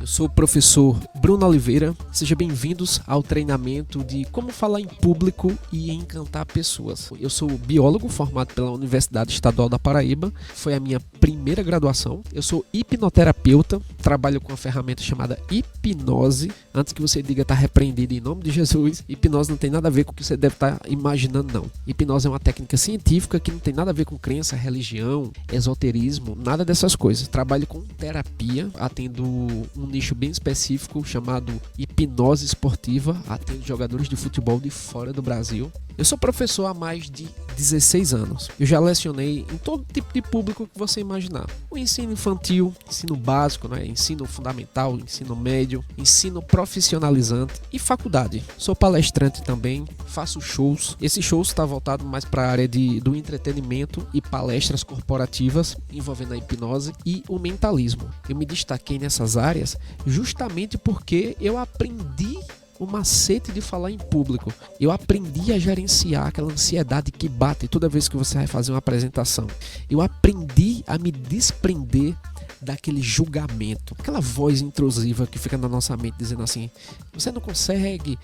Eu sou o professor Bruno Oliveira. Sejam bem-vindos ao treinamento de como falar em público e encantar pessoas. Eu sou biólogo formado pela Universidade Estadual da Paraíba. Foi a minha primeira graduação. Eu sou hipnoterapeuta. Trabalho com uma ferramenta chamada hipnose. Antes que você diga tá repreendido em nome de Jesus, hipnose não tem nada a ver com o que você deve estar imaginando, não. Hipnose é uma técnica científica que não tem nada a ver com crença, religião, esoterismo, nada dessas coisas. Trabalho com terapia, atendo um nicho bem específico chamado hipnose esportiva, atendo jogadores de futebol de fora do Brasil. Eu sou professor há mais de 16 anos. Eu já lecionei em todo tipo de público que você imaginar. O ensino infantil, ensino básico, ensino fundamental, ensino médio, ensino profissionalizante e faculdade. Sou palestrante também, faço shows. Esse show está voltado mais para a área do entretenimento e palestras corporativas envolvendo a hipnose e o mentalismo. Eu me destaquei nessas áreas justamente porque eu aprendi o macete de falar em público. Eu aprendi a gerenciar aquela ansiedade que bate toda vez que você vai fazer uma apresentação. Eu aprendi a me desprender daquele julgamento, aquela voz intrusiva que fica na nossa mente dizendo assim: você não consegue,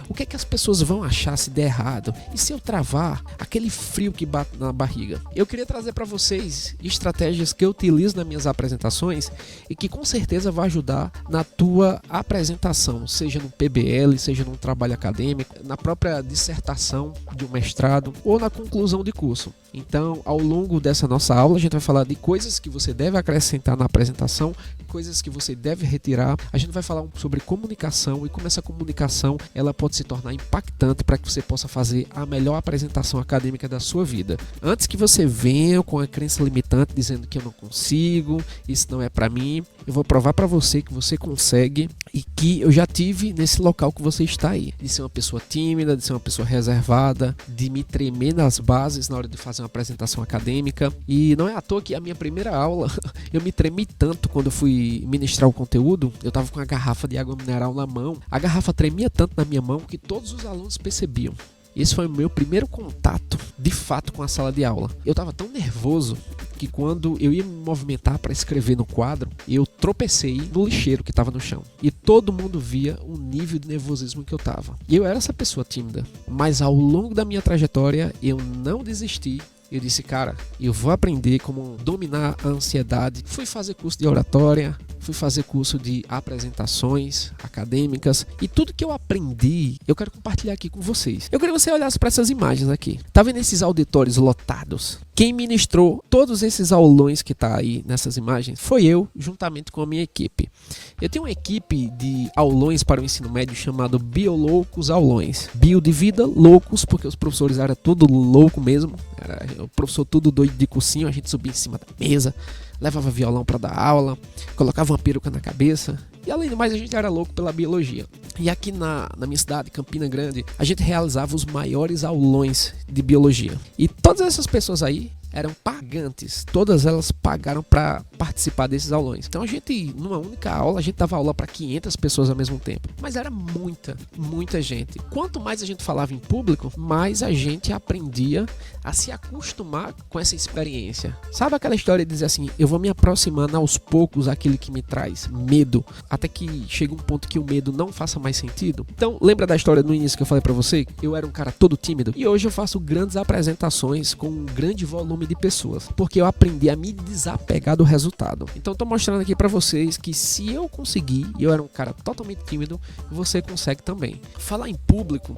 o que é que as pessoas vão achar se der errado? E se eu travar? Aquele frio que bate na barriga. Eu queria trazer para vocês estratégias que eu utilizo nas minhas apresentações e que com certeza vai ajudar na tua apresentação, seja no PBL, seja num trabalho acadêmico, na própria dissertação de um mestrado ou na conclusão de curso. Então, ao longo dessa nossa aula, a gente vai falar de coisas que você deve acrescentar na apresentação, coisas que você deve retirar. A gente vai falar sobre comunicação e como essa comunicação ela pode se tornar impactante para que você possa fazer a melhor apresentação acadêmica da sua vida. Antes que você venha com a crença limitante dizendo que eu não consigo, isso não é para mim, eu vou provar para você que você consegue e que eu já tive nesse local que você está aí. De ser uma pessoa tímida, de ser uma pessoa reservada, de me tremer nas bases na hora de fazer uma apresentação acadêmica. E não é à toa que a minha primeira aula eu me tremi tanto quando eu fui ministrar o conteúdo. Eu estava com a garrafa de água mineral na mão. A garrafa tremia tanto na minha mão que todos os alunos percebiam. Esse foi o meu primeiro contato, de fato, com a sala de aula. Eu estava tão nervoso que quando eu ia me movimentar para escrever no quadro, eu tropecei no lixeiro que estava no chão. E todo mundo via o nível de nervosismo que eu estava. E eu era essa pessoa tímida, mas ao longo da minha trajetória eu não desisti. Eu disse, cara, eu vou aprender como dominar a ansiedade. Fui fazer curso de oratória, fui fazer curso de apresentações acadêmicas e tudo que eu aprendi, eu quero compartilhar aqui com vocês. Eu queria que você olhasse para essas imagens aqui. Tá vendo esses auditórios lotados? Quem ministrou todos esses aulões que tá aí nessas imagens foi eu, juntamente com a minha equipe. Eu tenho uma equipe de aulões para o ensino médio chamado Bioloucos Aulões. Bio de vida, loucos, porque os professores eram tudo louco mesmo. Era o professor tudo doido de cursinho, a gente subia em cima da mesa, levava violão para dar aula, colocava uma peruca na cabeça. E além do mais, a gente era louco pela biologia. E aqui na minha cidade, Campina Grande, a gente realizava os maiores aulões de biologia. E todas essas pessoas aí eram pagantes, todas elas pagaram para participar desses aulões. Então a gente, numa única aula, a gente dava aula para 500 pessoas ao mesmo tempo. Mas era muita gente. Quanto mais a gente falava em público, mais a gente aprendia a se acostumar com essa experiência. Sabe aquela história de dizer assim, eu vou me aproximando aos poucos àquilo que me traz medo, até que chega um ponto que o medo não faça mais sentido? Então, lembra da história no início que eu falei para você? Eu era um cara todo tímido e hoje eu faço grandes apresentações com um grande volume de pessoas, porque eu aprendi a me desapegar do resultado. Então tô mostrando aqui para vocês que se eu conseguir, e eu era um cara totalmente tímido, você consegue também. Falar em público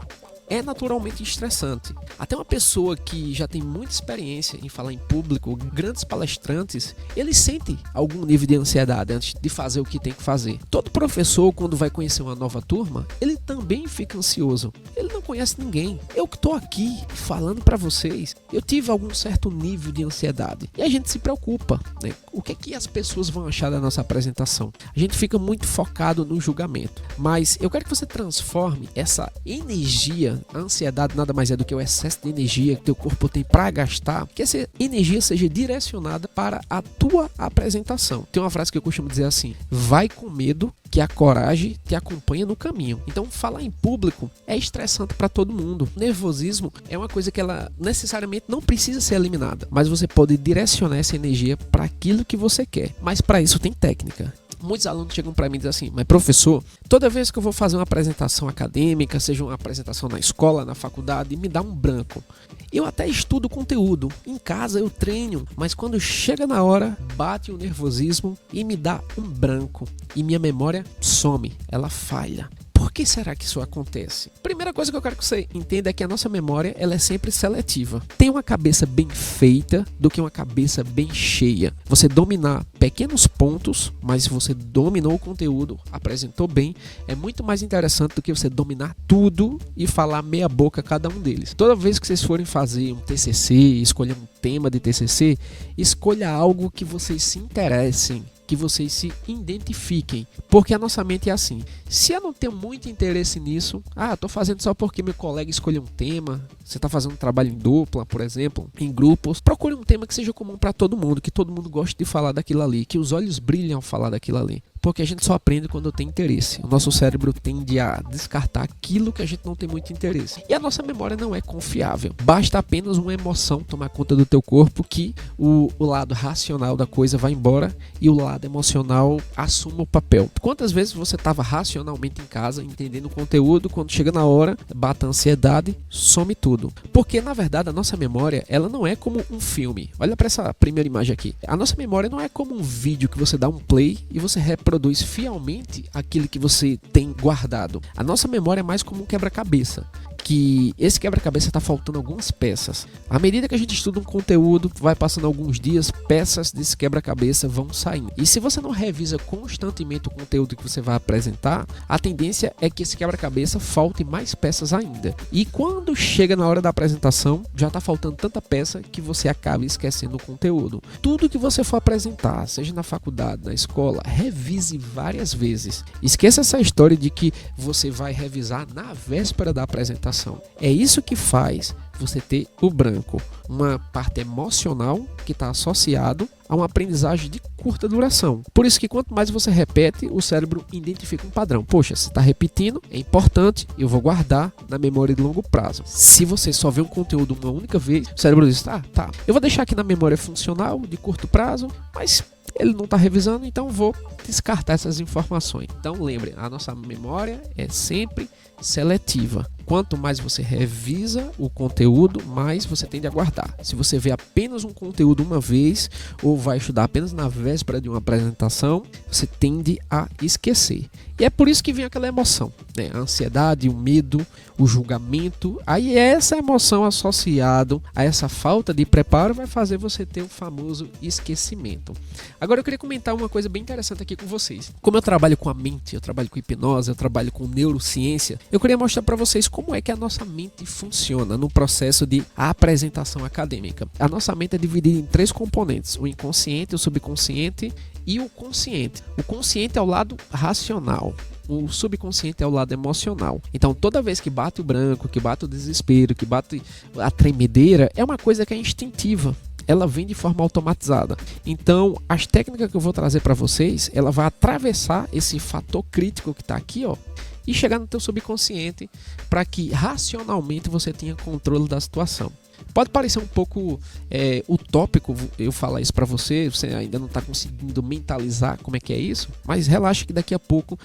é naturalmente estressante. Até uma pessoa que já tem muita experiência em falar em público, grandes palestrantes, ele sente algum nível de ansiedade antes de fazer o que tem que fazer. Todo professor, quando vai conhecer uma nova turma, ele também fica ansioso. Ele não conhece ninguém. Eu que estou aqui falando para vocês, eu tive algum certo nível de ansiedade. E a gente se preocupa, né? O que é que as pessoas vão achar da nossa apresentação? A gente fica muito focado no julgamento. Mas eu quero que você transforme essa energia. A ansiedade nada mais é do que o excesso de energia que teu corpo tem para gastar, que essa energia seja direcionada para a tua apresentação. Tem uma frase que eu costumo dizer assim: vai com medo que a coragem te acompanha no caminho. Então, falar em público é estressante para todo mundo. Nervosismo é uma coisa que ela necessariamente não precisa ser eliminada, mas você pode direcionar essa energia para aquilo que você quer. Mas para isso tem técnica. Muitos alunos chegam para mim e dizem assim: mas professor, toda vez que eu vou fazer uma apresentação acadêmica, seja uma apresentação na escola, na faculdade, me dá um branco. Eu até estudo conteúdo, em casa eu treino, mas quando chega na hora, bate o nervosismo e me dá um branco. E minha memória some, ela falha. Por que será que isso acontece? Primeira coisa que eu quero que você entenda é que a nossa memória ela é sempre seletiva. Tem uma cabeça bem feita do que uma cabeça bem cheia. Você dominar pequenos pontos, mas se você dominou o conteúdo, apresentou bem, é muito mais interessante do que você dominar tudo e falar meia boca cada um deles. Toda vez que vocês forem fazer um TCC, escolher um tema de TCC, escolha algo que vocês se interessem, que vocês se identifiquem, porque a nossa mente é assim. Se eu não tenho muito interesse nisso, estou fazendo só porque meu colega escolheu um tema, você está fazendo um trabalho em dupla, por exemplo, em grupos, procure um tema que seja comum para todo mundo, que todo mundo goste de falar daquilo ali, que os olhos brilhem ao falar daquilo ali. Porque a gente só aprende quando tem interesse. O nosso cérebro tende a descartar aquilo que a gente não tem muito interesse. E a nossa memória não é confiável. Basta apenas uma emoção tomar conta do teu corpo que o lado racional da coisa vai embora e o lado emocional assume o papel. Quantas vezes você estava racionalmente em casa, entendendo o conteúdo, quando chega na hora, bate a ansiedade, some tudo. Porque, na verdade, a nossa memória, ela não é como um filme. Olha para essa primeira imagem aqui. A nossa memória não é como um vídeo que você dá um play e você reproduz fielmente aquilo que você tem guardado. A nossa memória é mais como um quebra-cabeça, que esse quebra-cabeça está faltando algumas peças. À medida que a gente estuda um conteúdo, vai passando alguns dias, peças desse quebra-cabeça vão saindo. E se você não revisa constantemente o conteúdo que você vai apresentar, a tendência é que esse quebra-cabeça falte mais peças ainda. E quando chega na hora da apresentação, já está faltando tanta peça que você acaba esquecendo o conteúdo. Tudo que você for apresentar, seja na faculdade, na escola, revise várias vezes. Esqueça essa história de que você vai revisar na véspera da apresentação. É isso que faz você ter o branco, uma parte emocional que está associado a uma aprendizagem de curta duração. Por isso que quanto mais você repete, o cérebro identifica um padrão. Poxa, você está repetindo, é importante, eu vou guardar na memória de longo prazo. Se você só vê um conteúdo uma única vez, o cérebro diz, tá, eu vou deixar aqui na memória funcional de curto prazo, mas ele não está revisando, então vou descartar essas informações. Então lembre, a nossa memória é sempre seletiva. Quanto mais você revisa o conteúdo, mais você tende a guardar. Se você vê apenas um conteúdo uma vez ou vai estudar apenas na véspera de uma apresentação, você tende a esquecer. E é por isso que vem aquela emoção, né? A ansiedade, o medo, o julgamento. Aí essa emoção associada a essa falta de preparo vai fazer você ter o famoso esquecimento. Agora eu queria comentar uma coisa bem interessante aqui com vocês. Como eu trabalho com a mente, eu trabalho com hipnose, eu trabalho com neurociência, eu queria mostrar para vocês como é que a nossa mente funciona no processo de apresentação acadêmica. A nossa mente é dividida em 3 componentes: o inconsciente, o subconsciente e o consciente. O consciente é o lado racional, o subconsciente é o lado emocional. Então toda vez que bate o branco, que bate o desespero, que bate a tremedeira, é uma coisa que é instintiva. Ela vem de forma automatizada. Então, as técnicas que eu vou trazer para vocês, ela vai atravessar esse fator crítico que está aqui, ó, e chegar no teu subconsciente para que racionalmente você tenha controle da situação. Pode parecer um pouco utópico eu falar isso para você ainda não está conseguindo mentalizar como é que é isso, mas relaxa que daqui a pouco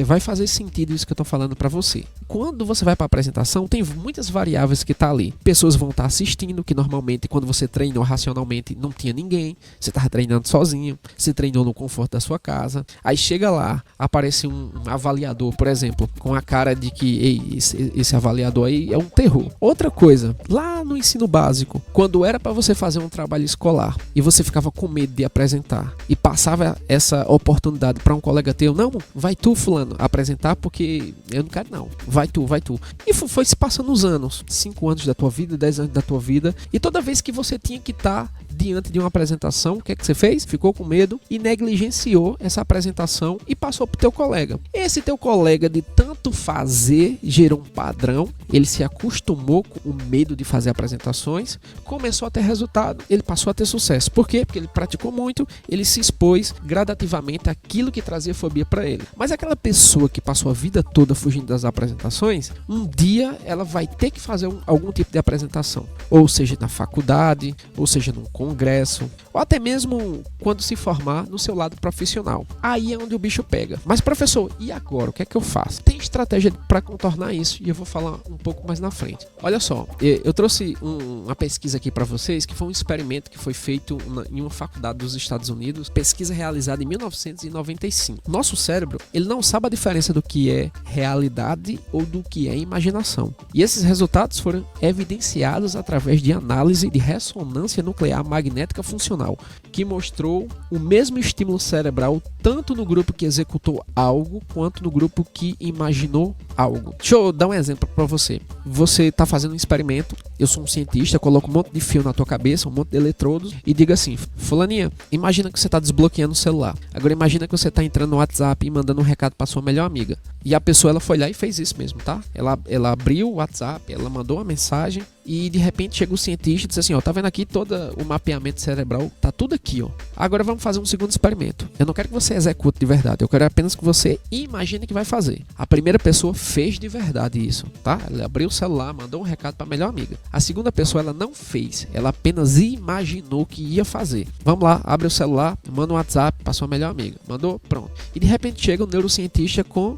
vai fazer sentido isso que eu estou falando para você. Quando você vai para a apresentação, tem muitas variáveis que tá ali. Pessoas vão estar assistindo, que normalmente quando você treinou racionalmente não tinha ninguém, você estava treinando sozinho, você treinou no conforto da sua casa, aí chega lá, aparece um avaliador, por exemplo, com a cara de que esse avaliador aí é um terror. Outra coisa, lá no ensino básico, quando era para você fazer um trabalho escolar e você ficava com medo de apresentar e passava essa oportunidade para um colega teu, não, vai tu fulano apresentar porque eu não quero não, vai tu. E foi se passando os anos, 5 anos da tua vida, 10 anos da tua vida, e toda vez que você tinha que estar diante de uma apresentação, o que é que você fez? Ficou com medo e negligenciou essa apresentação e passou pro teu colega. Esse teu colega, de tanto tanto fazer gerou um padrão, ele se acostumou com o medo de fazer apresentações, começou a ter resultado, ele passou a ter sucesso. Por quê? Porque ele praticou muito, ele se expôs gradativamente àquilo que trazia fobia para ele. Mas aquela pessoa que passou a vida toda fugindo das apresentações, um dia ela vai ter que fazer algum tipo de apresentação, ou seja na faculdade, ou seja num congresso, ou até mesmo quando se formar no seu lado profissional. Aí é onde o bicho pega. Mas professor, e agora? O que é que eu faço? Tem estratégia para contornar isso e eu vou falar um pouco mais na frente. Olha só, eu trouxe uma pesquisa aqui para vocês, que foi um experimento que foi feito em uma faculdade dos Estados Unidos, pesquisa realizada em 1995. Nosso cérebro, ele não sabe a diferença do que é realidade ou do que é imaginação. E esses resultados foram evidenciados através de análise de ressonância nuclear magnética funcional, que mostrou o mesmo estímulo cerebral tanto no grupo que executou algo quanto no grupo que imaginou algo. Deixa eu dar um exemplo para você. Você está fazendo um experimento, eu sou um cientista, coloco um monte de fio na tua cabeça, um monte de eletrodos e digo assim: fulaninha, imagina que você está desbloqueando o celular. Agora imagina que você está entrando no WhatsApp e mandando um recado para sua melhor amiga. E a pessoa, ela foi lá e fez isso mesmo, tá? Ela abriu o WhatsApp, ela mandou uma mensagem e de repente chega o cientista e diz assim: ó, tá vendo aqui todo o mapeamento cerebral? Tá tudo aqui, ó. Agora vamos fazer um segundo experimento. Eu não quero que você execute de verdade, eu quero apenas que você imagine que vai fazer. A primeira pessoa fez de verdade isso, tá? Ela abriu o celular, mandou um recado para a melhor amiga. A segunda pessoa, ela não fez, ela apenas imaginou que ia fazer. Vamos lá, abre o celular, manda um WhatsApp para sua melhor amiga. Mandou? Pronto. E de repente chega o neurocientista com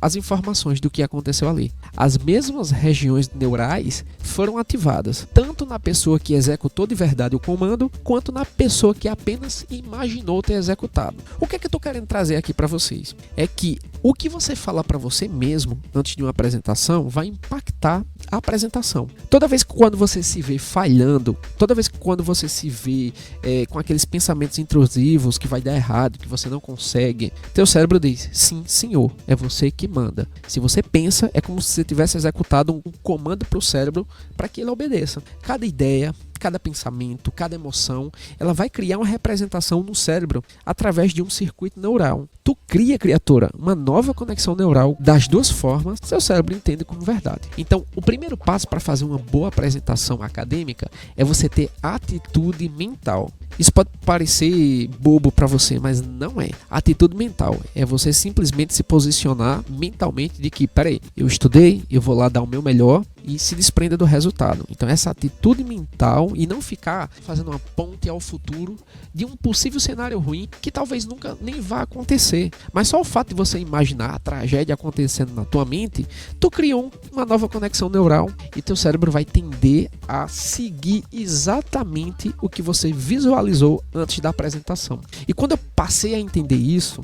as informações do que aconteceu ali. As mesmas regiões neurais foram ativadas, tanto na pessoa que executou de verdade o comando, quanto na pessoa que apenas imaginou ter executado. O que é que eu estou querendo trazer aqui para vocês? É que o que você fala para você mesmo antes de uma apresentação vai impactar a apresentação. Toda vez que quando você se vê falhando, toda vez que quando você se vê com aqueles pensamentos intrusivos que vai dar errado, que você não consegue, teu cérebro diz: sim, senhor, é você que manda. Se você pensa, é como se você tivesse executado um comando para o cérebro para que ele obedeça. Cada ideia, cada pensamento, cada emoção, ela vai criar uma representação no cérebro através de um circuito neural. Tu cria, criatura, uma nova conexão neural das duas formas, seu cérebro entende como verdade. Então, o primeiro passo para fazer uma boa apresentação acadêmica é você ter atitude mental. Isso pode parecer bobo para você, mas não é. Atitude mental é você simplesmente se posicionar mentalmente de que, peraí, eu estudei, eu vou lá dar o meu melhor e se desprenda do resultado. Então essa atitude mental e não ficar fazendo uma ponte ao futuro de um possível cenário ruim que talvez nunca nem vá acontecer. Mas só o fato de você imaginar a tragédia acontecendo na tua mente, tu criou uma nova conexão neural e teu cérebro vai tender a seguir exatamente o que você visualizou antes da apresentação. E quando eu passei a entender isso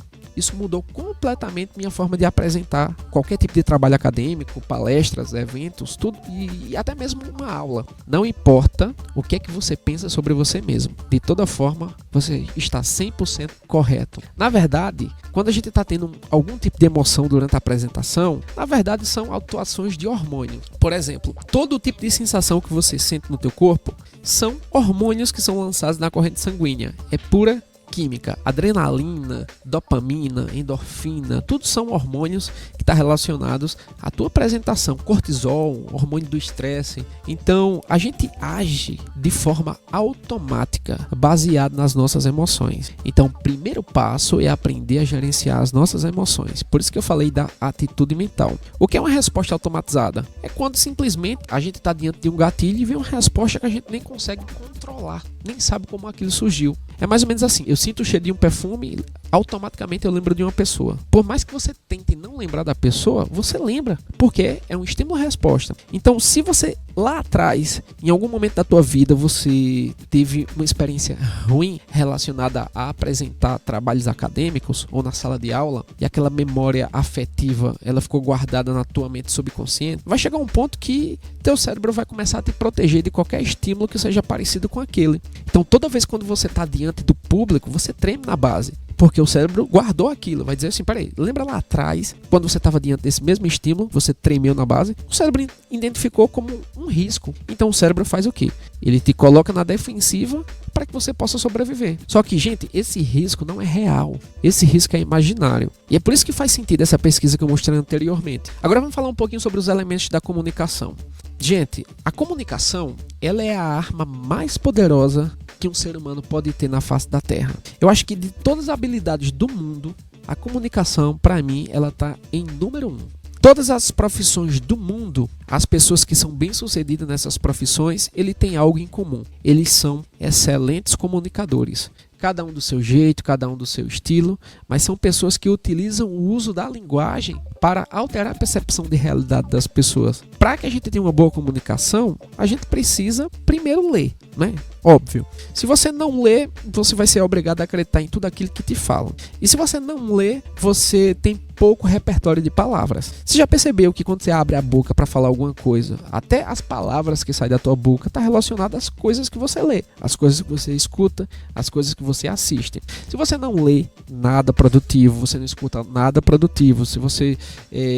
mudou completamente minha forma de apresentar qualquer tipo de trabalho acadêmico, palestras, eventos, tudo, e até mesmo uma aula. Não importa o que é que você pensa sobre você mesmo. De toda forma, você está 100% correto. Na verdade, quando a gente está tendo algum tipo de emoção durante a apresentação, na verdade são atuações de hormônios. Por exemplo, todo tipo de sensação que você sente no teu corpo são hormônios que são lançados na corrente sanguínea. É pura química, adrenalina, dopamina, endorfina, tudo são hormônios que estão relacionados à tua apresentação. Cortisol, hormônio do estresse. Então, a gente age de forma automática, baseado nas nossas emoções. Então, o primeiro passo é aprender a gerenciar as nossas emoções. Por isso que eu falei da atitude mental. O que é uma resposta automatizada? É quando simplesmente a gente está diante de um gatilho e vem uma resposta que a gente nem consegue controlar, nem sabe como aquilo surgiu. É mais ou menos assim, eu sinto o cheiro de um perfume, automaticamente eu lembro de uma pessoa. Por mais que você tente não lembrar da pessoa, você lembra, porque é um estímulo-resposta. Então, se você lá atrás, em algum momento da tua vida, você teve uma experiência ruim relacionada a apresentar trabalhos acadêmicos ou na sala de aula, e aquela memória afetiva, ela ficou guardada na tua mente subconsciente, vai chegar um ponto que teu cérebro vai começar a te proteger de qualquer estímulo que seja parecido com aquele. Então, toda vez quando você está diante do público, você treme na base. Porque o cérebro guardou aquilo, vai dizer assim, peraí, lembra lá atrás, quando você estava diante desse mesmo estímulo, você tremeu na base, o cérebro identificou como um um risco. Então o cérebro faz o quê? Ele te coloca na defensiva para que você possa sobreviver. Só que, gente, esse risco não é real. Esse risco é imaginário. E é por isso que faz sentido essa pesquisa que eu mostrei anteriormente. Agora vamos falar um pouquinho sobre os elementos da comunicação. Gente, a comunicação, ela é a arma mais poderosa que um ser humano pode ter na face da Terra. Eu acho que de todas as habilidades do mundo, a comunicação, para mim, ela está em número 1. Todas as profissões do mundo, as pessoas que são bem-sucedidas nessas profissões, ele tem algo em comum. Eles são excelentes comunicadores. Cada um do seu jeito, cada um do seu estilo, mas são pessoas que utilizam o uso da linguagem para alterar a percepção de realidade das pessoas. Para que a gente tenha uma boa comunicação, a gente precisa primeiro ler, né? Óbvio. Se você não lê, você vai ser obrigado a acreditar em tudo aquilo que te falam. E se você não lê, você tem pouco repertório de palavras. Você já percebeu que quando você abre a boca para falar alguma coisa, até as palavras que saem da tua boca estão relacionadas às coisas que você lê, às coisas que você escuta, às coisas que você assiste. Se você não lê nada produtivo, você não escuta nada produtivo, se você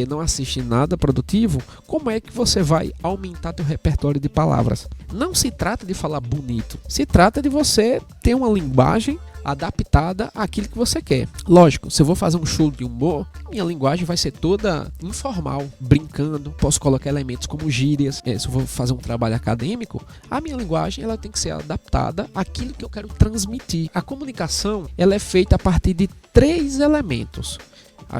não assiste nada produtivo, como é que você vai aumentar teu repertório de palavras? Não se trata de falar bonito, se trata de você ter uma linguagem adaptada àquilo que você quer. Lógico, se eu vou fazer um show de humor, minha linguagem vai ser toda informal, brincando, posso colocar elementos como gírias. Se eu vou fazer um trabalho acadêmico, a minha linguagem ela tem que ser adaptada àquilo que eu quero transmitir. A comunicação ela é feita a partir de 3 elementos.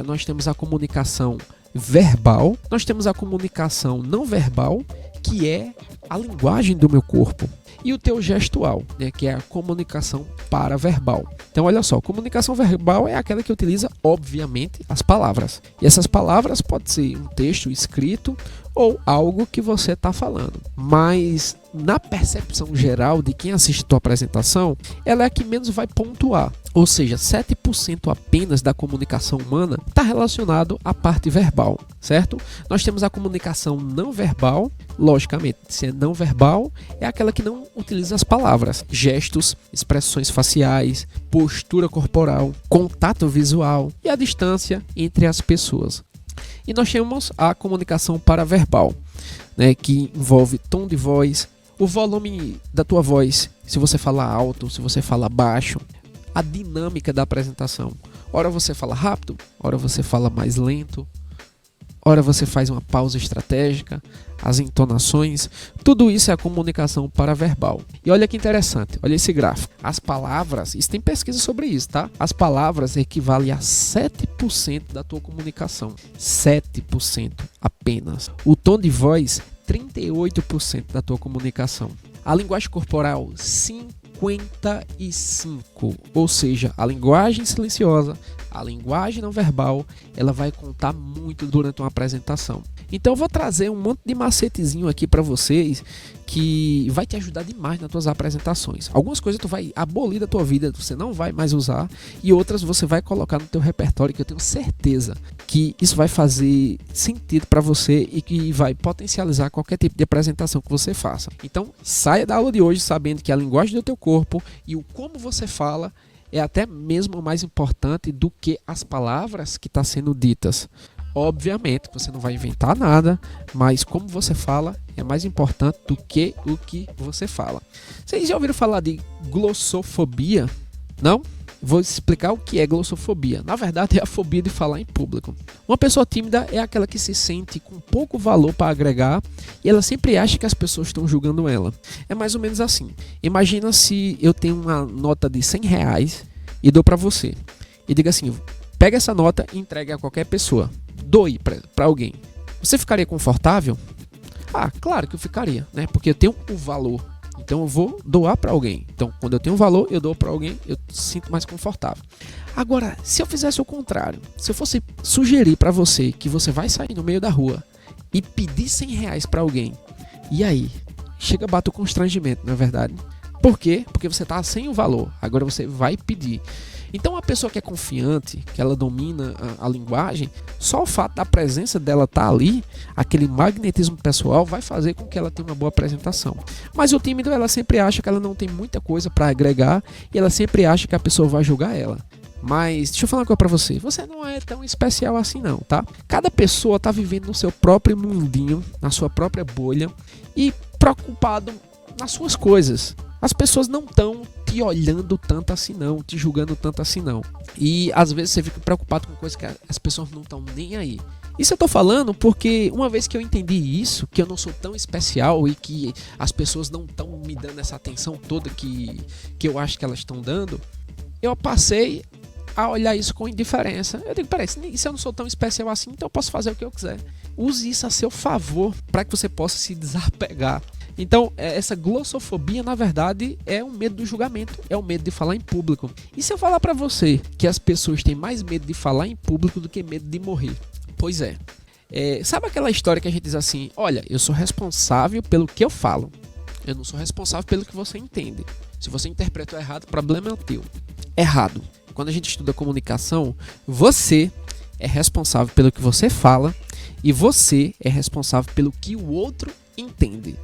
Nós temos a comunicação verbal, nós temos a comunicação não verbal, que é a linguagem do meu corpo, e o teu gestual, né, que é a comunicação paraverbal. Então, olha só, comunicação verbal é aquela que utiliza, obviamente, as palavras. E essas palavras pode ser um texto escrito ou algo que você está falando. Mas, na percepção geral de quem assiste a tua apresentação, ela é a que menos vai pontuar. Ou seja, 7% apenas da comunicação humana está relacionado à parte verbal, certo? Nós temos a comunicação não verbal. Logicamente, se é não verbal, é aquela que não utiliza as palavras, gestos, expressões faciais, postura corporal, contato visual e a distância entre as pessoas. E nós temos a comunicação paraverbal, né, que envolve tom de voz, o volume da tua voz, se você fala alto, se você fala baixo, a dinâmica da apresentação. Ora você fala rápido, ora você fala mais lento, ora você faz uma pausa estratégica, as entonações, tudo isso é a comunicação paraverbal. E olha que interessante, olha esse gráfico. As palavras, isso tem pesquisa sobre isso, tá? As palavras equivalem a 7% da tua comunicação. 7% apenas. O tom de voz, 38% da tua comunicação. A linguagem corporal, 55%. Ou seja, a linguagem silenciosa, a linguagem não verbal, ela vai contar muito durante uma apresentação. Então eu vou trazer um monte de macetezinho aqui para vocês que vai te ajudar demais nas tuas apresentações. Algumas coisas tu vai abolir da tua vida, você não vai mais usar, e outras você vai colocar no teu repertório, que eu tenho certeza que isso vai fazer sentido para você e que vai potencializar qualquer tipo de apresentação que você faça. Então saia da aula de hoje sabendo que a linguagem do teu corpo e o como você fala é até mesmo mais importante do que as palavras que estão sendo ditas. Obviamente, você não vai inventar nada, mas como você fala é mais importante do que o que você fala. Vocês já ouviram falar de glossofobia? Não? Vou explicar o que é glossofobia. Na verdade, é a fobia de falar em público. Uma pessoa tímida é aquela que se sente com pouco valor para agregar e ela sempre acha que as pessoas estão julgando ela. É mais ou menos assim. Imagina se eu tenho uma nota de R$100 e dou para você. E diga assim, pega essa nota e entregue a qualquer pessoa. Doe para alguém. Você ficaria confortável? Ah, claro que eu ficaria, né? Porque eu tenho o valor. Então eu vou doar para alguém. Então quando eu tenho um valor, eu dou para alguém, eu sinto mais confortável. Agora, se eu fizesse o contrário, se eu fosse sugerir para você que você vai sair no meio da rua e pedir R$100 para alguém, e aí? Chega a bater o constrangimento, não é verdade? Por quê? Porque você está sem o valor. Agora você vai pedir. Então a pessoa que é confiante, que ela domina a linguagem, só o fato da presença dela estar ali, aquele magnetismo pessoal vai fazer com que ela tenha uma boa apresentação. Mas o tímido, ela sempre acha que ela não tem muita coisa para agregar e ela sempre acha que a pessoa vai julgar ela. Mas deixa eu falar uma coisa pra você. Você não é tão especial assim não, tá? Cada pessoa tá vivendo no seu próprio mundinho, na sua própria bolha e preocupado nas suas coisas. As pessoas não estão te olhando tanto assim não, te julgando tanto assim não. E às vezes você fica preocupado com coisas que as pessoas não estão nem aí. Isso eu tô falando porque uma vez que eu entendi isso, que eu não sou tão especial e que as pessoas não estão me dando essa atenção toda que eu acho que elas estão dando, eu passei a olhar isso com indiferença. Eu digo, peraí, se eu não sou tão especial assim, então eu posso fazer o que eu quiser. Use isso a seu favor para que você possa se desapegar. Então, essa glossofobia, na verdade, é um medo do julgamento, é o medo de falar em público. E se eu falar para você que as pessoas têm mais medo de falar em público do que medo de morrer? Pois é. Sabe aquela história que a gente diz assim, olha, eu sou responsável pelo que eu falo, eu não sou responsável pelo que você entende. Se você interpretou errado, o problema é o teu. Errado. Quando a gente estuda comunicação, você é responsável pelo que você fala e você é responsável pelo que o outro entende.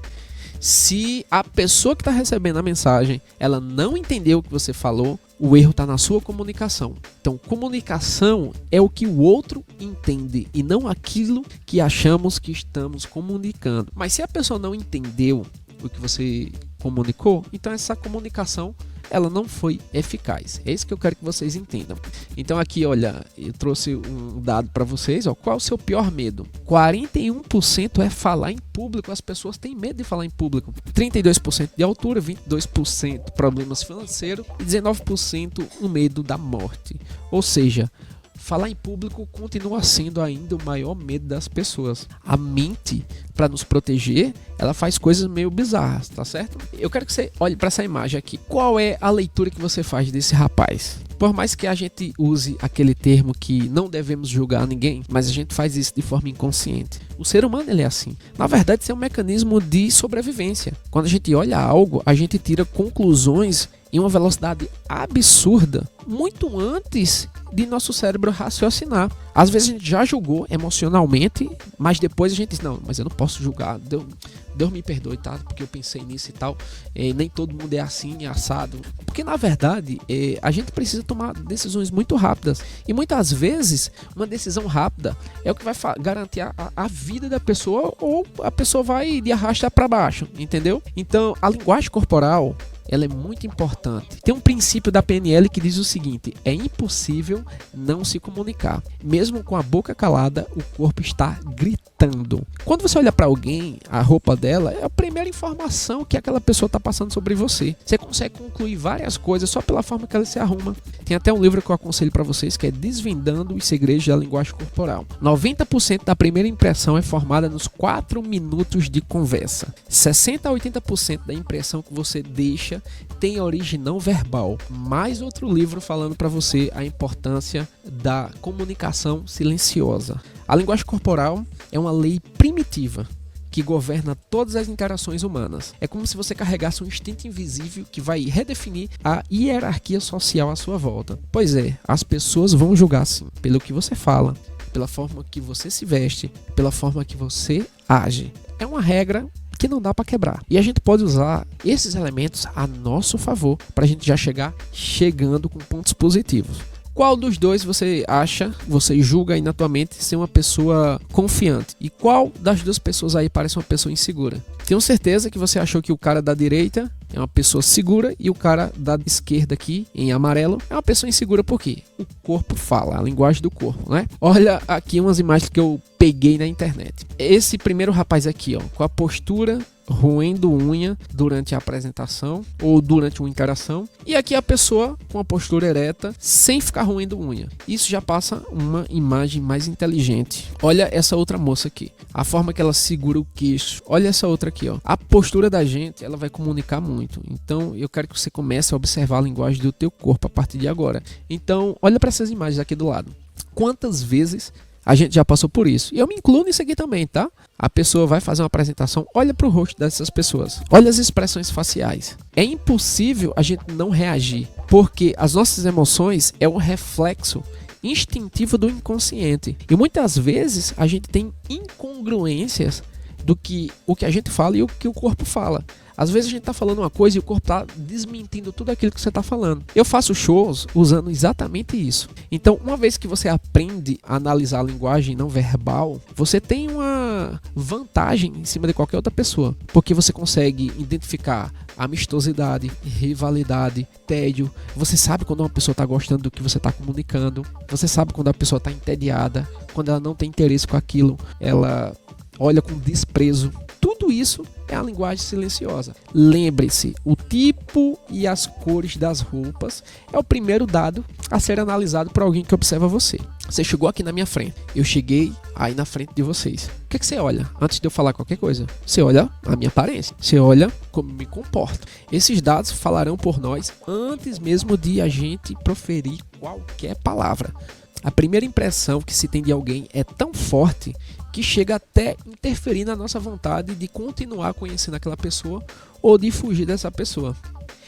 Se a pessoa que está recebendo a mensagem, ela não entendeu o que você falou, o erro está na sua comunicação. Então, comunicação é o que o outro entende e não aquilo que achamos que estamos comunicando. Mas se a pessoa não entendeu o que você comunicou, então essa comunicação ela não foi eficaz. É isso que eu quero que vocês entendam. Então aqui, olha, eu trouxe um dado para vocês. Qual é o seu pior medo? 41% é falar em público. As pessoas têm medo de falar em público. 32% de altura, 22% problemas financeiros e 19% o medo da morte. Ou seja, falar em público continua sendo ainda o maior medo das pessoas. A mente, para nos proteger, ela faz coisas meio bizarras, tá certo? Eu quero que você olhe para essa imagem aqui. Qual é a leitura que você faz desse rapaz? Por mais que a gente use aquele termo que não devemos julgar ninguém, mas a gente faz isso de forma inconsciente. O ser humano ele é assim. Na verdade, isso é um mecanismo de sobrevivência. Quando a gente olha algo, a gente tira conclusões em uma velocidade absurda, muito antes de nosso cérebro raciocinar. Às vezes a gente já julgou emocionalmente, mas depois a gente diz, não, mas eu não posso julgar, Deus me perdoe, tá? Porque eu pensei nisso e tal. Nem todo mundo é assim, é assado. Porque na verdade, a gente precisa tomar decisões muito rápidas. E muitas vezes, uma decisão rápida é o que vai garantir a vida da pessoa, ou a pessoa vai de arrasta para baixo, entendeu? Então, a linguagem corporal, ela é muito importante. Tem um princípio da PNL que diz o seguinte: é impossível não se comunicar. Mesmo com a boca calada, o corpo está gritando. Quando você olha para alguém, a roupa dela é a primeira informação que aquela pessoa está passando sobre você. Você consegue concluir várias coisas só pela forma que ela se arruma. Tem até um livro que eu aconselho para vocês que é Desvendando os Segredos da Linguagem Corporal. 90% da primeira impressão é formada nos 4 minutos de conversa. 60 a 80% da impressão que você deixa tem origem não verbal. Mais outro livro falando para você a importância da comunicação silenciosa. A linguagem corporal é uma lei primitiva que governa todas as interações humanas. É como se você carregasse um instinto invisível que vai redefinir a hierarquia social à sua volta. Pois é, as pessoas vão julgar sim, pelo que você fala, pela forma que você se veste, pela forma que você age. É uma regra que não dá para quebrar. E a gente pode usar esses elementos a nosso favor para a gente já chegando com pontos positivos. Qual dos dois você acha, você julga aí na tua mente ser uma pessoa confiante? E qual das duas pessoas aí parece uma pessoa insegura? Tenho certeza que você achou que o cara da direita é uma pessoa segura e o cara da esquerda aqui, em amarelo, é uma pessoa insegura. Por quê? O corpo fala, a linguagem do corpo, né? Olha aqui umas imagens que eu peguei na internet. Esse primeiro rapaz aqui, ó, com a postura roendo unha durante a apresentação ou durante uma interação, e aqui a pessoa com a postura ereta sem ficar roendo unha. Isso já passa uma imagem mais inteligente. Olha essa outra moça aqui, a forma que ela segura o queixo. Olha essa outra aqui, ó. A postura da gente, ela vai comunicar muito. Então eu quero que você comece a observar a linguagem do teu corpo a partir de agora. Então olha para essas imagens aqui do lado. Quantas vezes a gente já passou por isso? E eu me incluo nisso aqui também, tá? A pessoa vai fazer uma apresentação, olha para o rosto dessas pessoas, olha as expressões faciais. É impossível a gente não reagir, porque as nossas emoções é um reflexo instintivo do inconsciente. E muitas vezes a gente tem incongruências do que o que a gente fala e o que o corpo fala. Às vezes a gente tá falando uma coisa e o corpo tá desmentindo tudo aquilo que você tá falando. Eu faço shows usando exatamente isso. Então, uma vez que você aprende a analisar a linguagem não verbal, você tem uma vantagem em cima de qualquer outra pessoa, porque você consegue identificar amistosidade, rivalidade, tédio. Você sabe quando uma pessoa tá gostando do que você tá comunicando. Você sabe quando a pessoa tá entediada, quando ela não tem interesse com aquilo, ela olha com desprezo. Tudo isso é a linguagem silenciosa. Lembre-se, o tipo e as cores das roupas é o primeiro dado a ser analisado por alguém que observa você. Você chegou aqui na minha frente, eu cheguei aí na frente de vocês. O que você olha antes de eu falar qualquer coisa? Você olha a minha aparência, você olha como me comporto. Esses dados falarão por nós antes mesmo de a gente proferir qualquer palavra. A primeira impressão que se tem de alguém é tão forte que chega até interferir na nossa vontade de continuar conhecendo aquela pessoa ou de fugir dessa pessoa.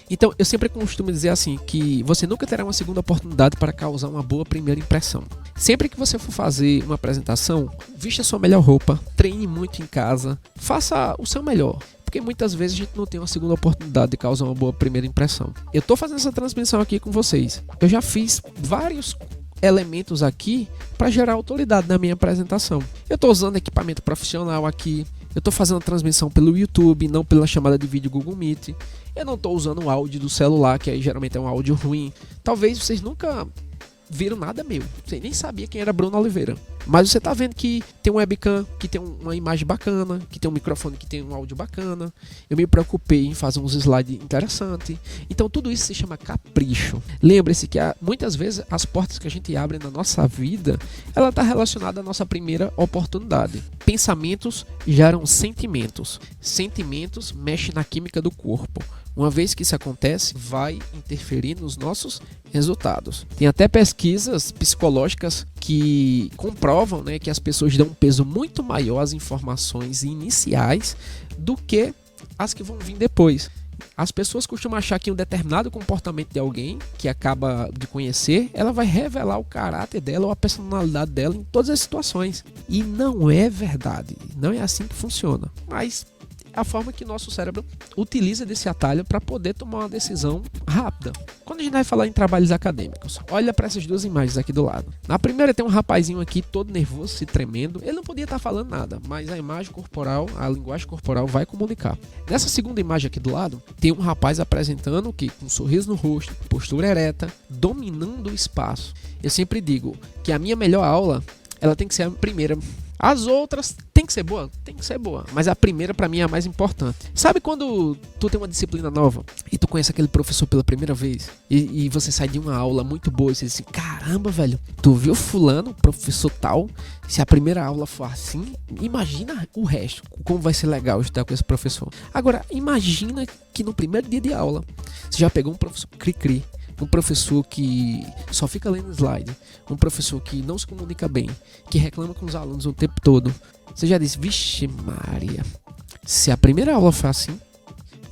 Então, eu sempre costumo dizer assim, que você nunca terá uma segunda oportunidade para causar uma boa primeira impressão. Sempre que você for fazer uma apresentação, vista a sua melhor roupa, treine muito em casa, faça o seu melhor. Porque muitas vezes a gente não tem uma segunda oportunidade de causar uma boa primeira impressão. Eu estou fazendo essa transmissão aqui com vocês. Eu já fiz vários elementos aqui para gerar autoridade na minha apresentação. Eu estou usando equipamento profissional aqui. Eu estou fazendo a transmissão pelo YouTube, não pela chamada de vídeo Google Meet. Eu não estou usando o áudio do celular, que aí geralmente é um áudio ruim. Talvez vocês nunca viram nada meu. Você nem sabia quem era Bruno Oliveira. Mas você tá vendo que tem um webcam, que tem uma imagem bacana, que tem um microfone que tem um áudio bacana. Eu me preocupei em fazer uns slides interessantes. Então tudo isso se chama capricho. Lembre-se que muitas vezes as portas que a gente abre na nossa vida, ela está relacionada à nossa primeira oportunidade. Pensamentos geram sentimentos. Sentimentos mexem na química do corpo. Uma vez que isso acontece, vai interferir nos nossos resultados. Tem até pesquisas psicológicas que comprovam, né, que as pessoas dão um peso muito maior às informações iniciais do que as que vão vir depois. As pessoas costumam achar que um determinado comportamento de alguém que acaba de conhecer, ela vai revelar o caráter dela ou a personalidade dela em todas as situações. E não é verdade. Não é assim que funciona. Mas a forma que nosso cérebro utiliza desse atalho para poder tomar uma decisão rápida. Quando a gente vai falar em trabalhos acadêmicos, olha para essas duas imagens aqui do lado. Na primeira tem um rapazinho aqui todo nervoso, se tremendo. Ele não podia estar falando nada, mas a imagem corporal, a linguagem corporal vai comunicar. Nessa segunda imagem aqui do lado, tem um rapaz apresentando que com um sorriso no rosto, postura ereta, dominando o espaço. Eu sempre digo que a minha melhor aula, ela tem que ser a primeira. As outras tem que ser boa? Tem que ser boa. Mas a primeira pra mim é a mais importante. Sabe quando tu tem uma disciplina nova e tu conhece aquele professor pela primeira vez e você sai de uma aula muito boa e você diz assim, caramba, velho, tu viu fulano, professor tal? Se a primeira aula for assim, imagina o resto, como vai ser legal estudar com esse professor. Agora, imagina que no primeiro dia de aula você já pegou um professor cri-cri, um professor que só fica lendo slide, um professor que não se comunica bem, que reclama com os alunos o tempo todo. Você já disse, vixe Maria, se a primeira aula for assim,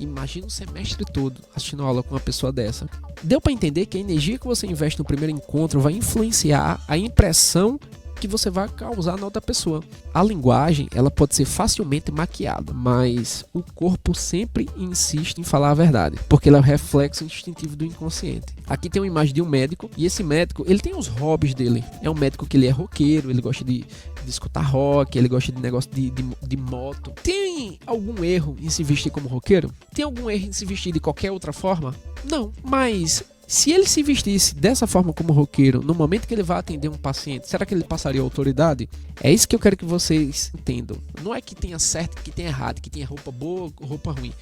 imagina o semestre todo assistindo aula com uma pessoa dessa. Deu para entender que a energia que você investe no primeiro encontro vai influenciar a impressão que você vai causar na outra pessoa. A linguagem, ela pode ser facilmente maquiada, mas o corpo sempre insiste em falar a verdade, porque ela é o reflexo instintivo do inconsciente. Aqui tem uma imagem de um médico, e esse médico, ele tem os hobbies dele. É um médico que ele é roqueiro, ele gosta de escutar rock, ele gosta de negócio de moto. Tem algum erro em se vestir como roqueiro? Tem algum erro em se vestir de qualquer outra forma? Não, mas se ele se vestisse dessa forma como roqueiro, no momento que ele vai atender um paciente, será que ele passaria autoridade? É isso que eu quero que vocês entendam. Não é que tenha certo, que tenha errado, que tenha roupa boa ou roupa ruim.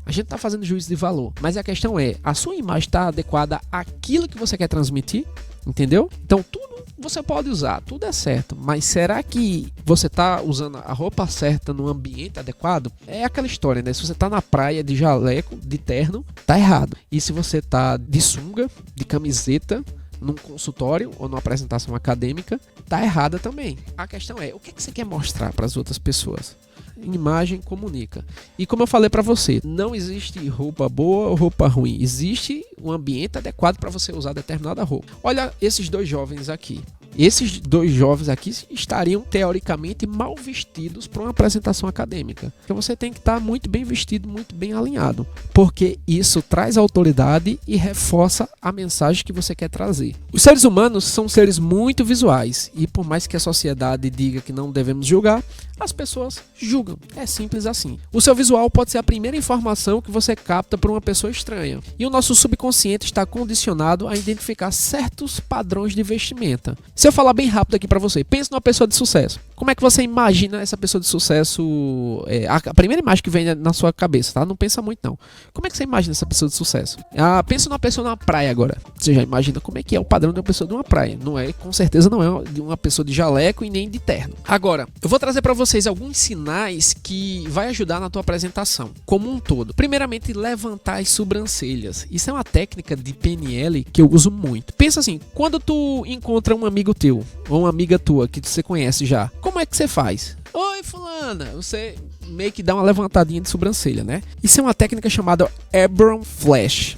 A gente está fazendo juízo de valor. Mas a questão é, a sua imagem está adequada àquilo que você quer transmitir? Entendeu? Então tudo você pode usar, tudo é certo. Mas será que você está usando a roupa certa no ambiente adequado? É aquela história, né? Se você está na praia de jaleco, de terno, tá errado. E se você está de sunga, de camiseta, num consultório ou numa apresentação acadêmica, tá errada também. A questão é, o que você quer mostrar para as outras pessoas? imagem comunica. E como eu falei para você, não existe roupa boa ou roupa ruim. Existe um ambiente adequado para você usar determinada roupa. Olha esses dois jovens aqui. Esses dois jovens aqui estariam teoricamente mal vestidos para uma apresentação acadêmica. Porque você tem que estar muito bem vestido, muito bem alinhado, porque isso traz autoridade e reforça a mensagem que você quer trazer. Os seres humanos são seres muito visuais e por mais que a sociedade diga que não devemos julgar, as pessoas julgam. É simples assim. O seu visual pode ser a primeira informação que você capta por uma pessoa estranha. E o nosso subconsciente está condicionado a identificar certos padrões de vestimenta. Se eu falar bem rápido aqui para você, pense numa pessoa de sucesso. Como é que você imagina essa pessoa de sucesso? A primeira imagem que vem na sua cabeça, tá? Não pensa muito não. Como é que você imagina essa pessoa de sucesso? Pensa numa pessoa na praia agora. Você já imagina como é que é o padrão de uma pessoa de uma praia. Não é, com certeza não é de uma pessoa de jaleco e nem de terno. Agora, eu vou trazer para vocês alguns sinais que vai ajudar na tua apresentação, como um todo. Primeiramente, levantar as sobrancelhas. Isso é uma técnica de PNL que eu uso muito. Pensa assim, quando tu encontra um amigo teu, ou uma amiga tua que você conhece já, como é que você faz? Oi, fulana, você meio que dá uma levantadinha de sobrancelha, né? Isso é uma técnica chamada Eyebrow Flash.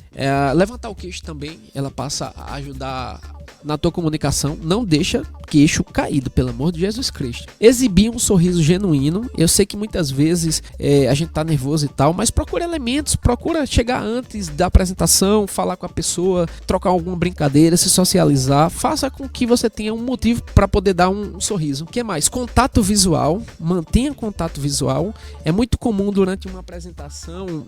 Levantar o queixo também, ela passa a ajudar na tua comunicação. Não deixa queixo caído, pelo amor de Jesus Cristo. Exibir um sorriso genuíno. Eu sei que muitas vezes a gente tá nervoso e tal, mas procura elementos, procura chegar antes da apresentação, falar com a pessoa, trocar alguma brincadeira, se socializar. Faça com que você tenha um motivo para poder dar um sorriso. O que mais? Contato visual. Mantenha contato visual. É muito comum durante uma apresentação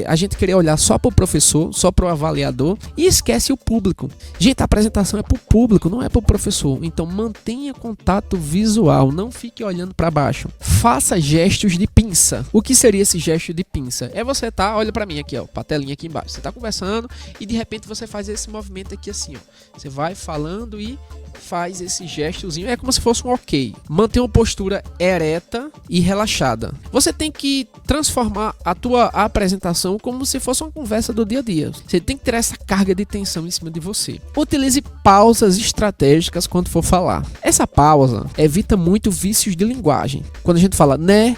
a gente querer olhar só para o professor, só para o avaliador e esquece o público. Gente, a apresentação é para o público, não é para o professor. Então mantenha contato visual, não fique olhando para baixo. Faça gestos de pinça. O que seria esse gesto de pinça? É você olha para mim aqui, ó, patelinha aqui embaixo. Você tá conversando e de repente você faz esse movimento aqui assim, ó. Você vai falando e faz esse gestozinho, é como se fosse um ok. Mantenha uma postura ereta e relaxada. Você tem que transformar a tua apresentação como se fosse uma conversa do dia a dia. Você tem que ter essa carga de tensão em cima de você. Utilize pausas estratégicas quando for falar. Essa pausa evita muito vícios de linguagem. Quando a gente fala, né,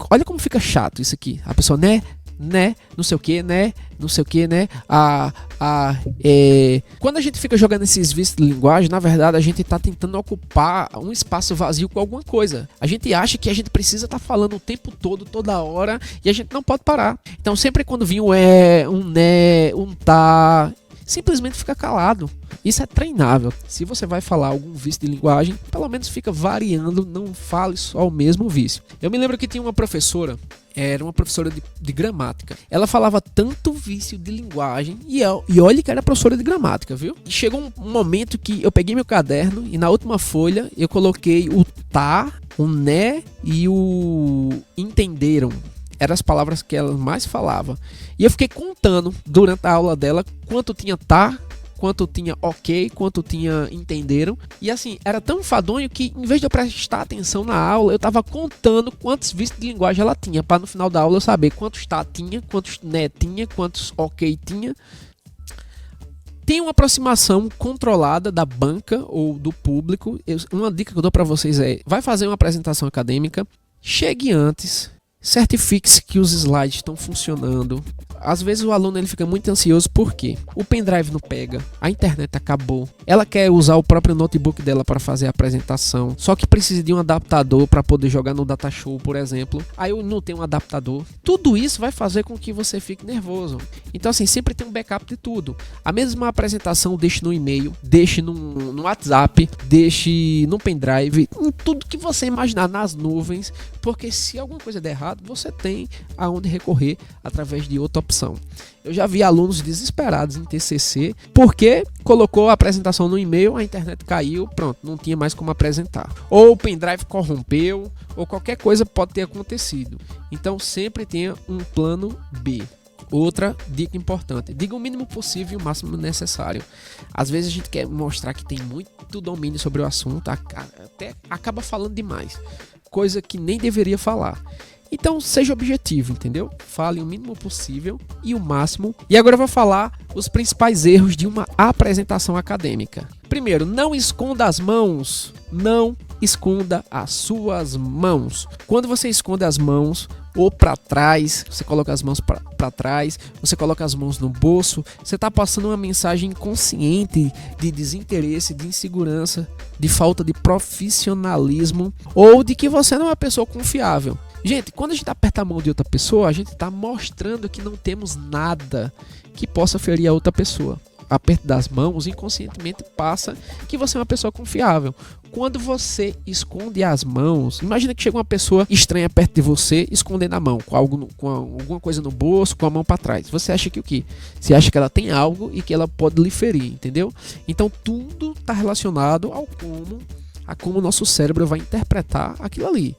olha como fica chato isso aqui. A pessoa, né, não sei o que, né, não sei o que, né, Quando a gente fica jogando esses vícios de linguagem, na verdade a gente tá tentando ocupar um espaço vazio com alguma coisa. A gente acha que a gente precisa estar falando o tempo todo, toda hora, e a gente não pode parar. Então sempre quando vir um um né, um tá, simplesmente fica calado. Isso é treinável. Se você vai falar algum vício de linguagem, pelo menos fica variando, não fale só o mesmo vício. Eu me lembro que tinha uma professora, era uma professora de gramática. Ela falava tanto vício de linguagem e olha que era professora de gramática, viu? E chegou um momento que eu peguei meu caderno e na última folha eu coloquei o tá, o né e o entenderam. Eram as palavras que ela mais falava. E eu fiquei contando durante a aula dela quanto tinha tá, quanto tinha ok, quanto tinha entenderam. E assim, era tão enfadonho que em vez de eu prestar atenção na aula, eu tava contando quantos vícios de linguagem ela tinha, para no final da aula eu saber quantos tá tinha, quantos né tinha, quantos ok tinha. Tem uma aproximação controlada da banca ou do público. Uma dica que eu dou para vocês vai fazer uma apresentação acadêmica, chegue antes, certifique-se que os slides estão funcionando. Às vezes o aluno ele fica muito ansioso porque o pendrive não pega, a internet acabou, ela quer usar o próprio notebook dela para fazer a apresentação, só que precisa de um adaptador para poder jogar no Datashow, por exemplo. Aí eu não tenho um adaptador. Tudo isso vai fazer com que você fique nervoso. Então assim, sempre tem um backup de tudo. A mesma apresentação deixe no e-mail, deixe no WhatsApp, deixe no pendrive, em tudo que você imaginar, nas nuvens, porque se alguma coisa der errado, você tem aonde recorrer através de outra opção. Eu já vi alunos desesperados em TCC porque colocou a apresentação no e-mail, a internet caiu, pronto, não tinha mais como apresentar. Ou o pendrive corrompeu, ou qualquer coisa pode ter acontecido. Então sempre tenha um plano B. Outra dica importante: diga o mínimo possível e o máximo necessário. Às vezes a gente quer mostrar que tem muito domínio sobre o assunto, até acaba falando demais, coisa que nem deveria falar. Então seja objetivo, entendeu? Fale o mínimo possível e o máximo. E agora eu vou falar os principais erros de uma apresentação acadêmica. Primeiro, não esconda as mãos. Não esconda as suas mãos. Quando você esconde as mãos ou para trás, você coloca as mãos para trás, você coloca as mãos no bolso, você está passando uma mensagem inconsciente de desinteresse, de insegurança, de falta de profissionalismo ou de que você não é uma pessoa confiável. Gente, quando a gente aperta a mão de outra pessoa, a gente está mostrando que não temos nada que possa ferir a outra pessoa. Aperto das mãos, inconscientemente passa que você é uma pessoa confiável. Quando você esconde as mãos, imagina que chega uma pessoa estranha perto de você, escondendo a mão, com alguma coisa no bolso, com a mão para trás. Você acha que o quê? Você acha que ela tem algo e que ela pode lhe ferir, entendeu? Então tudo está relacionado a como o nosso cérebro vai interpretar aquilo ali.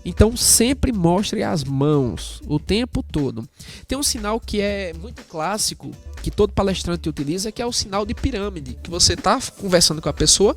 Então sempre mostre as mãos o tempo todo. Tem um sinal que é muito clássico, que todo palestrante utiliza, que é o sinal de pirâmide, que você está conversando com a pessoa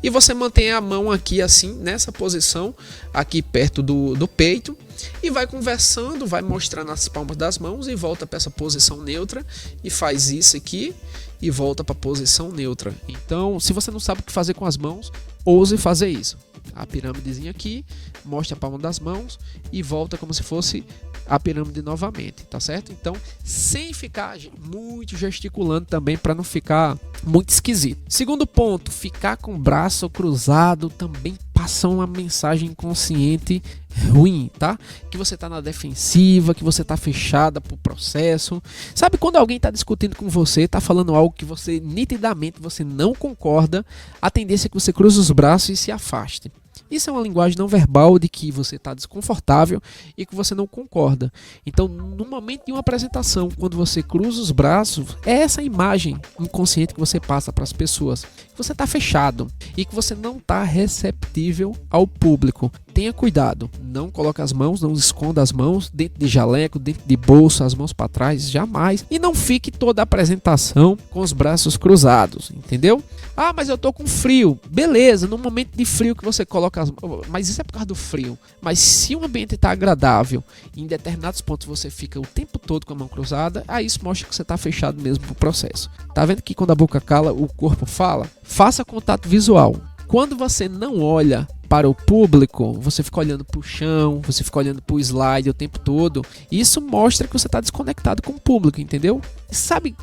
e você mantém a mão aqui assim, nessa posição, aqui perto do peito, e vai conversando, vai mostrando as palmas das mãos e volta para essa posição neutra e faz isso aqui e volta para a posição neutra. Então, se você não sabe o que fazer com as mãos, ouse fazer isso. A pirâmidezinha aqui, mostra a palma das mãos e volta como se fosse a pirâmide novamente, tá certo? Então, sem ficar muito gesticulando também, para não ficar muito esquisito. Segundo ponto, ficar com o braço cruzado também passa uma mensagem inconsciente ruim, tá? Que você tá na defensiva, que você tá fechada pro processo. Sabe quando alguém tá discutindo com você, tá falando algo que você nitidamente você não concorda, a tendência é que você cruze os braços e se afaste. Isso é uma linguagem não verbal de que você está desconfortável e que você não concorda. Então, no momento de uma apresentação, quando você cruza os braços, é essa imagem inconsciente que você passa para as pessoas. Que você está fechado e que você não está receptível ao público. Tenha cuidado, não coloque as mãos, não esconda as mãos dentro de jaleco, dentro de bolsa, as mãos para trás, jamais. E não fique toda a apresentação com os braços cruzados, entendeu? Ah, mas eu tô com frio. Beleza, no momento de frio que você coloca as mãos, mas isso é por causa do frio. Mas se o ambiente está agradável, em determinados pontos você fica o tempo todo com a mão cruzada, aí isso mostra que você está fechado mesmo pro processo. Tá vendo que quando a boca cala, o corpo fala? Faça contato visual. Quando você não olha para o público, você fica olhando para o chão, você fica olhando para o slide o tempo todo. Isso mostra que você está desconectado com o público, entendeu? Sabe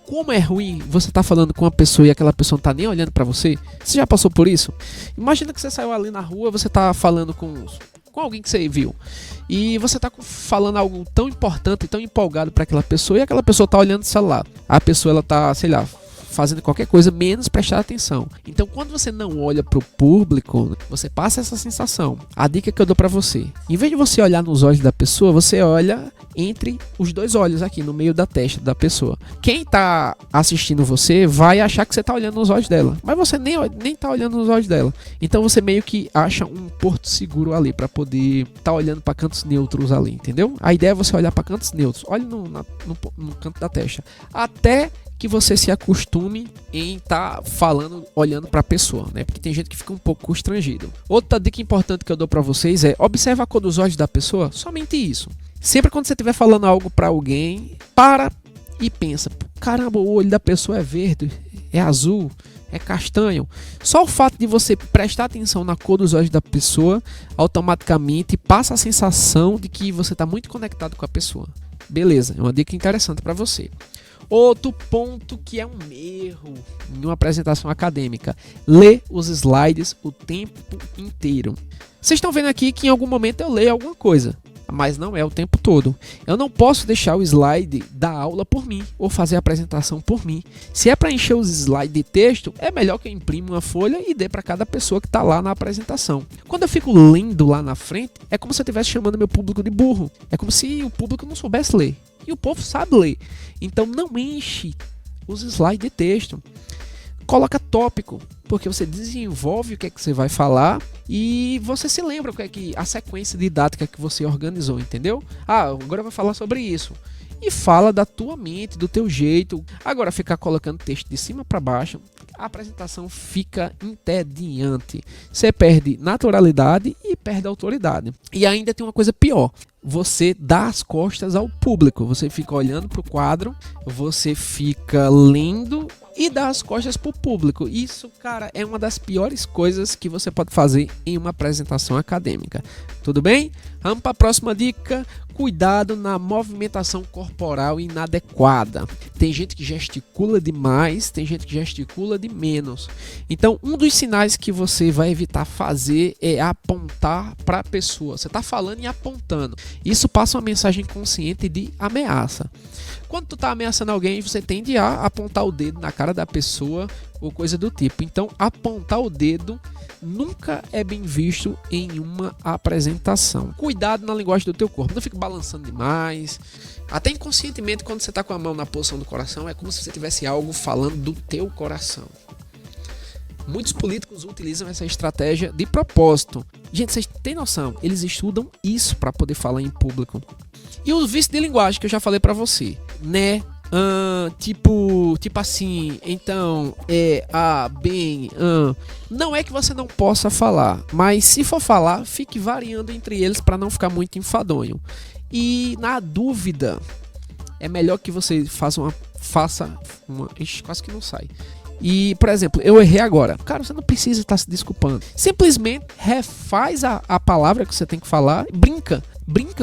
como é ruim você estar falando com uma pessoa e aquela pessoa não está nem olhando para você? Você já passou por isso? Imagina que você saiu ali na rua, você está falando com alguém que você viu e você está falando algo tão importante, tão empolgado para aquela pessoa e aquela pessoa está olhando o celular. A pessoa ela está, sei lá, fazendo qualquer coisa menos prestar atenção. Então, quando você não olha para o público, você passa essa sensação. A dica que eu dou para você, em vez de você olhar nos olhos da pessoa, você olha entre os dois olhos aqui, no meio da testa da pessoa. Quem tá assistindo você vai achar que você tá olhando nos olhos dela, mas você nem tá olhando nos olhos dela. Então, você meio que acha um porto seguro ali para poder tá olhando para cantos neutros ali, entendeu? A ideia é você olhar para cantos neutros. Olhe no canto da testa. Até que você se acostume em estar falando, olhando para a pessoa, né? Porque tem gente que fica um pouco constrangido. Outra dica importante que eu dou para vocês é observe a cor dos olhos da pessoa, somente isso. Sempre quando você estiver falando algo para alguém, para e pensa, caramba, o olho da pessoa é verde, é azul, é castanho. Só o fato de você prestar atenção na cor dos olhos da pessoa, automaticamente passa a sensação de que você está muito conectado com a pessoa. Beleza, é uma dica interessante para você. Outro ponto que é um erro em uma apresentação acadêmica: lê os slides o tempo inteiro. Vocês estão vendo aqui que em algum momento eu leio alguma coisa, mas não é o tempo todo. Eu não posso deixar o slide da aula por mim ou fazer a apresentação por mim. Se é para encher os slides de texto, é melhor que eu imprima uma folha e dê para cada pessoa que está lá na apresentação. Quando eu fico lendo lá na frente, é como se eu estivesse chamando meu público de burro. É como se o público não soubesse ler. E o povo sabe ler. Então não enche os slides de texto. Coloca tópico, porque você desenvolve o que é que você vai falar e você se lembra o que é que a sequência didática que você organizou, entendeu? Ah, agora eu vou falar sobre isso. E fala da tua mente, do teu jeito. Agora ficar colocando texto de cima para baixo, a apresentação fica entediante. Você perde naturalidade e perde autoridade. E ainda tem uma coisa pior. Você dá as costas ao público. Você fica olhando para o quadro, você fica lendo e dar as costas pro público. Isso, cara, é uma das piores coisas que você pode fazer em uma apresentação acadêmica. Tudo bem? Vamos para a próxima dica. Cuidado na movimentação corporal inadequada. Tem gente que gesticula demais, tem gente que gesticula de menos. Então, um dos sinais que você vai evitar fazer é apontar para a pessoa. Você está falando e apontando. Isso passa uma mensagem consciente de ameaça. Quando tu está ameaçando alguém, você tende a apontar o dedo na cara da pessoa ou coisa do tipo. Então, apontar o dedo nunca é bem visto em uma apresentação. Cuidado na linguagem do teu corpo. Não fique balançando demais. Até inconscientemente, quando você está com a mão na posição do coração, é como se você tivesse algo falando do teu coração. Muitos políticos utilizam essa estratégia de propósito. Gente, vocês têm noção? Eles estudam isso para poder falar em público. E o vício de linguagem que eu já falei para você, né? Tipo assim, então, bem, não é que você não possa falar, mas se for falar, fique variando entre eles para não ficar muito enfadonho. E na dúvida, é melhor que você faça uma. Ixi, quase que não sai. E, por exemplo, eu errei agora. Cara, você não precisa estar se desculpando. Simplesmente refaz a palavra que você tem que falar. Brinca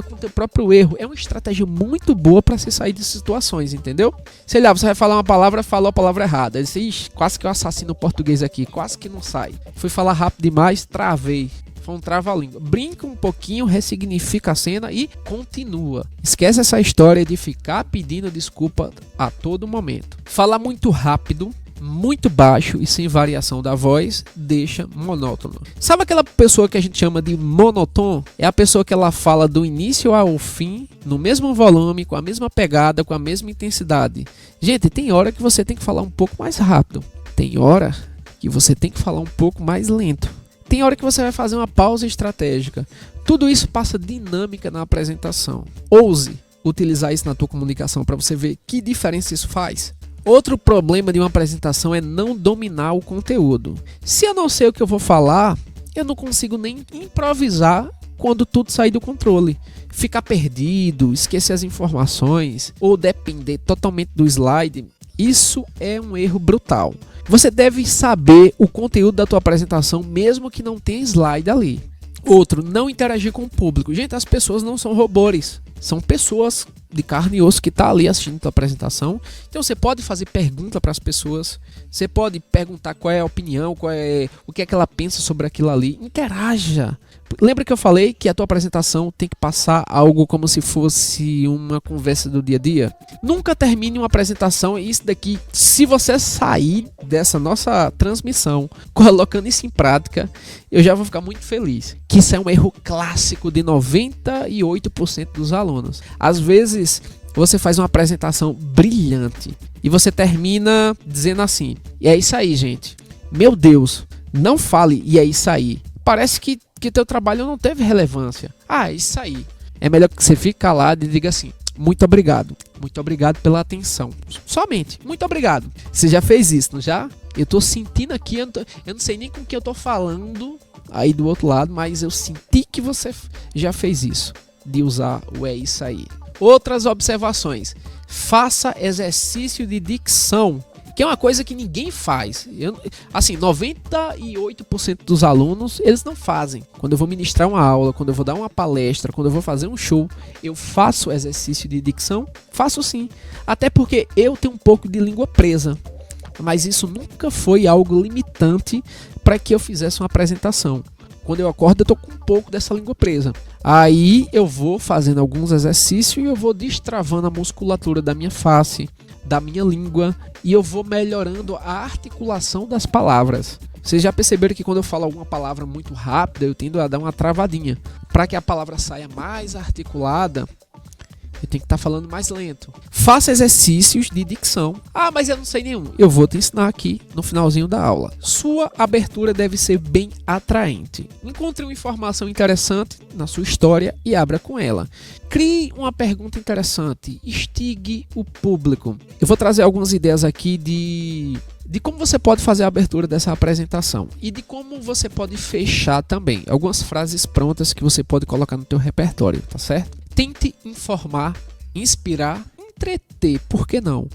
com o teu próprio erro. É uma estratégia muito boa para se sair de situações, entendeu? Sei lá, você vai falar uma palavra, falou a palavra errada. Ele diz, quase que eu assassino o português aqui. Quase que não sai. Fui falar rápido demais, travei. Foi um trava-língua. Brinca um pouquinho, ressignifica a cena e continua. Esquece essa história de ficar pedindo desculpa a todo momento. Falar muito rápido, muito baixo e sem variação da voz deixa monótono. Sabe aquela pessoa que a gente chama de monotone? É a pessoa que ela fala do início ao fim, no mesmo volume, com a mesma pegada, com a mesma intensidade. Gente, tem hora que você tem que falar um pouco mais rápido. Tem hora que você tem que falar um pouco mais lento. Tem hora que você vai fazer uma pausa estratégica. Tudo isso passa dinâmica na apresentação. Ouse utilizar isso na tua comunicação para você ver que diferença isso faz. Outro problema de uma apresentação é não dominar o conteúdo. Se eu não sei o que eu vou falar, eu não consigo nem improvisar quando tudo sair do controle. Ficar perdido, esquecer as informações ou depender totalmente do slide, isso é um erro brutal. Você deve saber o conteúdo da tua apresentação mesmo que não tenha slide ali. Outro, não interagir com o público. Gente, as pessoas não são robôs. São pessoas de carne e osso que estão ali assistindo a tua apresentação. Então você pode fazer pergunta para as pessoas. Você pode perguntar qual é a opinião, o que é que ela pensa sobre aquilo ali. Interaja. Lembra que eu falei que a tua apresentação tem que passar algo como se fosse uma conversa do dia a dia? Nunca termine uma apresentação e isso daqui, se você sair dessa nossa transmissão colocando isso em prática, eu já vou ficar muito feliz. Que isso é um erro clássico de 98% dos alunos. Às vezes você faz uma apresentação brilhante e você termina dizendo assim: e é isso aí, gente. Meu Deus, não fale e é isso aí. Parece que teu trabalho não teve relevância. É isso aí. É melhor que você fique calado e diga assim: muito obrigado. Muito obrigado pela atenção. Somente. Muito obrigado. Você já fez isso, não já? Eu tô sentindo aqui, eu não sei nem com que eu tô falando aí do outro lado, mas eu senti que você já fez isso. De usar o é isso aí. Outras observações. Faça exercício de dicção, que é uma coisa que ninguém faz. 98% dos alunos, eles não fazem. Quando eu vou ministrar uma aula, quando eu vou dar uma palestra, quando eu vou fazer um show, eu faço exercício de dicção? Faço sim. Até porque eu tenho um pouco de língua presa. Mas isso nunca foi algo limitante para que eu fizesse uma apresentação. Quando eu acordo, eu tô com um pouco dessa língua presa. Aí eu vou fazendo alguns exercícios e eu vou destravando a musculatura da minha face, da minha língua, e eu vou melhorando a articulação das palavras. Vocês já perceberam que quando eu falo alguma palavra muito rápida, eu tendo a dar uma travadinha. Para que a palavra saia mais articulada, eu tenho que estar falando mais lento. Faça exercícios de dicção. Mas eu não sei nenhum. Eu vou te ensinar aqui no finalzinho da aula. Sua abertura deve ser bem atraente. Encontre uma informação interessante na sua história e abra com ela. Crie uma pergunta interessante. Instigue o público. Eu vou trazer algumas ideias aqui de como você pode fazer a abertura dessa apresentação e de como você pode fechar também. Algumas frases prontas que você pode colocar no teu repertório, tá certo? Tente informar, inspirar, entreter, por que não?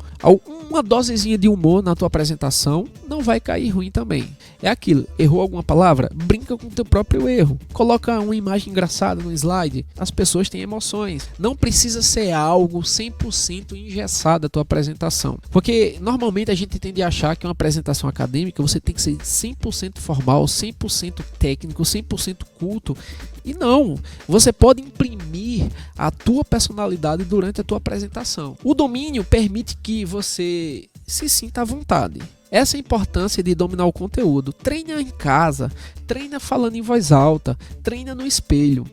Uma dosezinha de humor na tua apresentação não vai cair ruim também. É aquilo, errou alguma palavra? Brinca com o teu próprio erro. Coloca uma imagem engraçada no slide. As pessoas têm emoções. Não precisa ser algo 100% engessado a tua apresentação. Porque normalmente a gente tende a achar que uma apresentação acadêmica você tem que ser 100% formal, 100% técnico, 100% culto. E não, você pode imprimir a tua personalidade durante a tua apresentação. O domínio permite que você se sinta à vontade. Essa é a importância de dominar o conteúdo. Treina em casa, treina falando em voz alta, treina no espelho.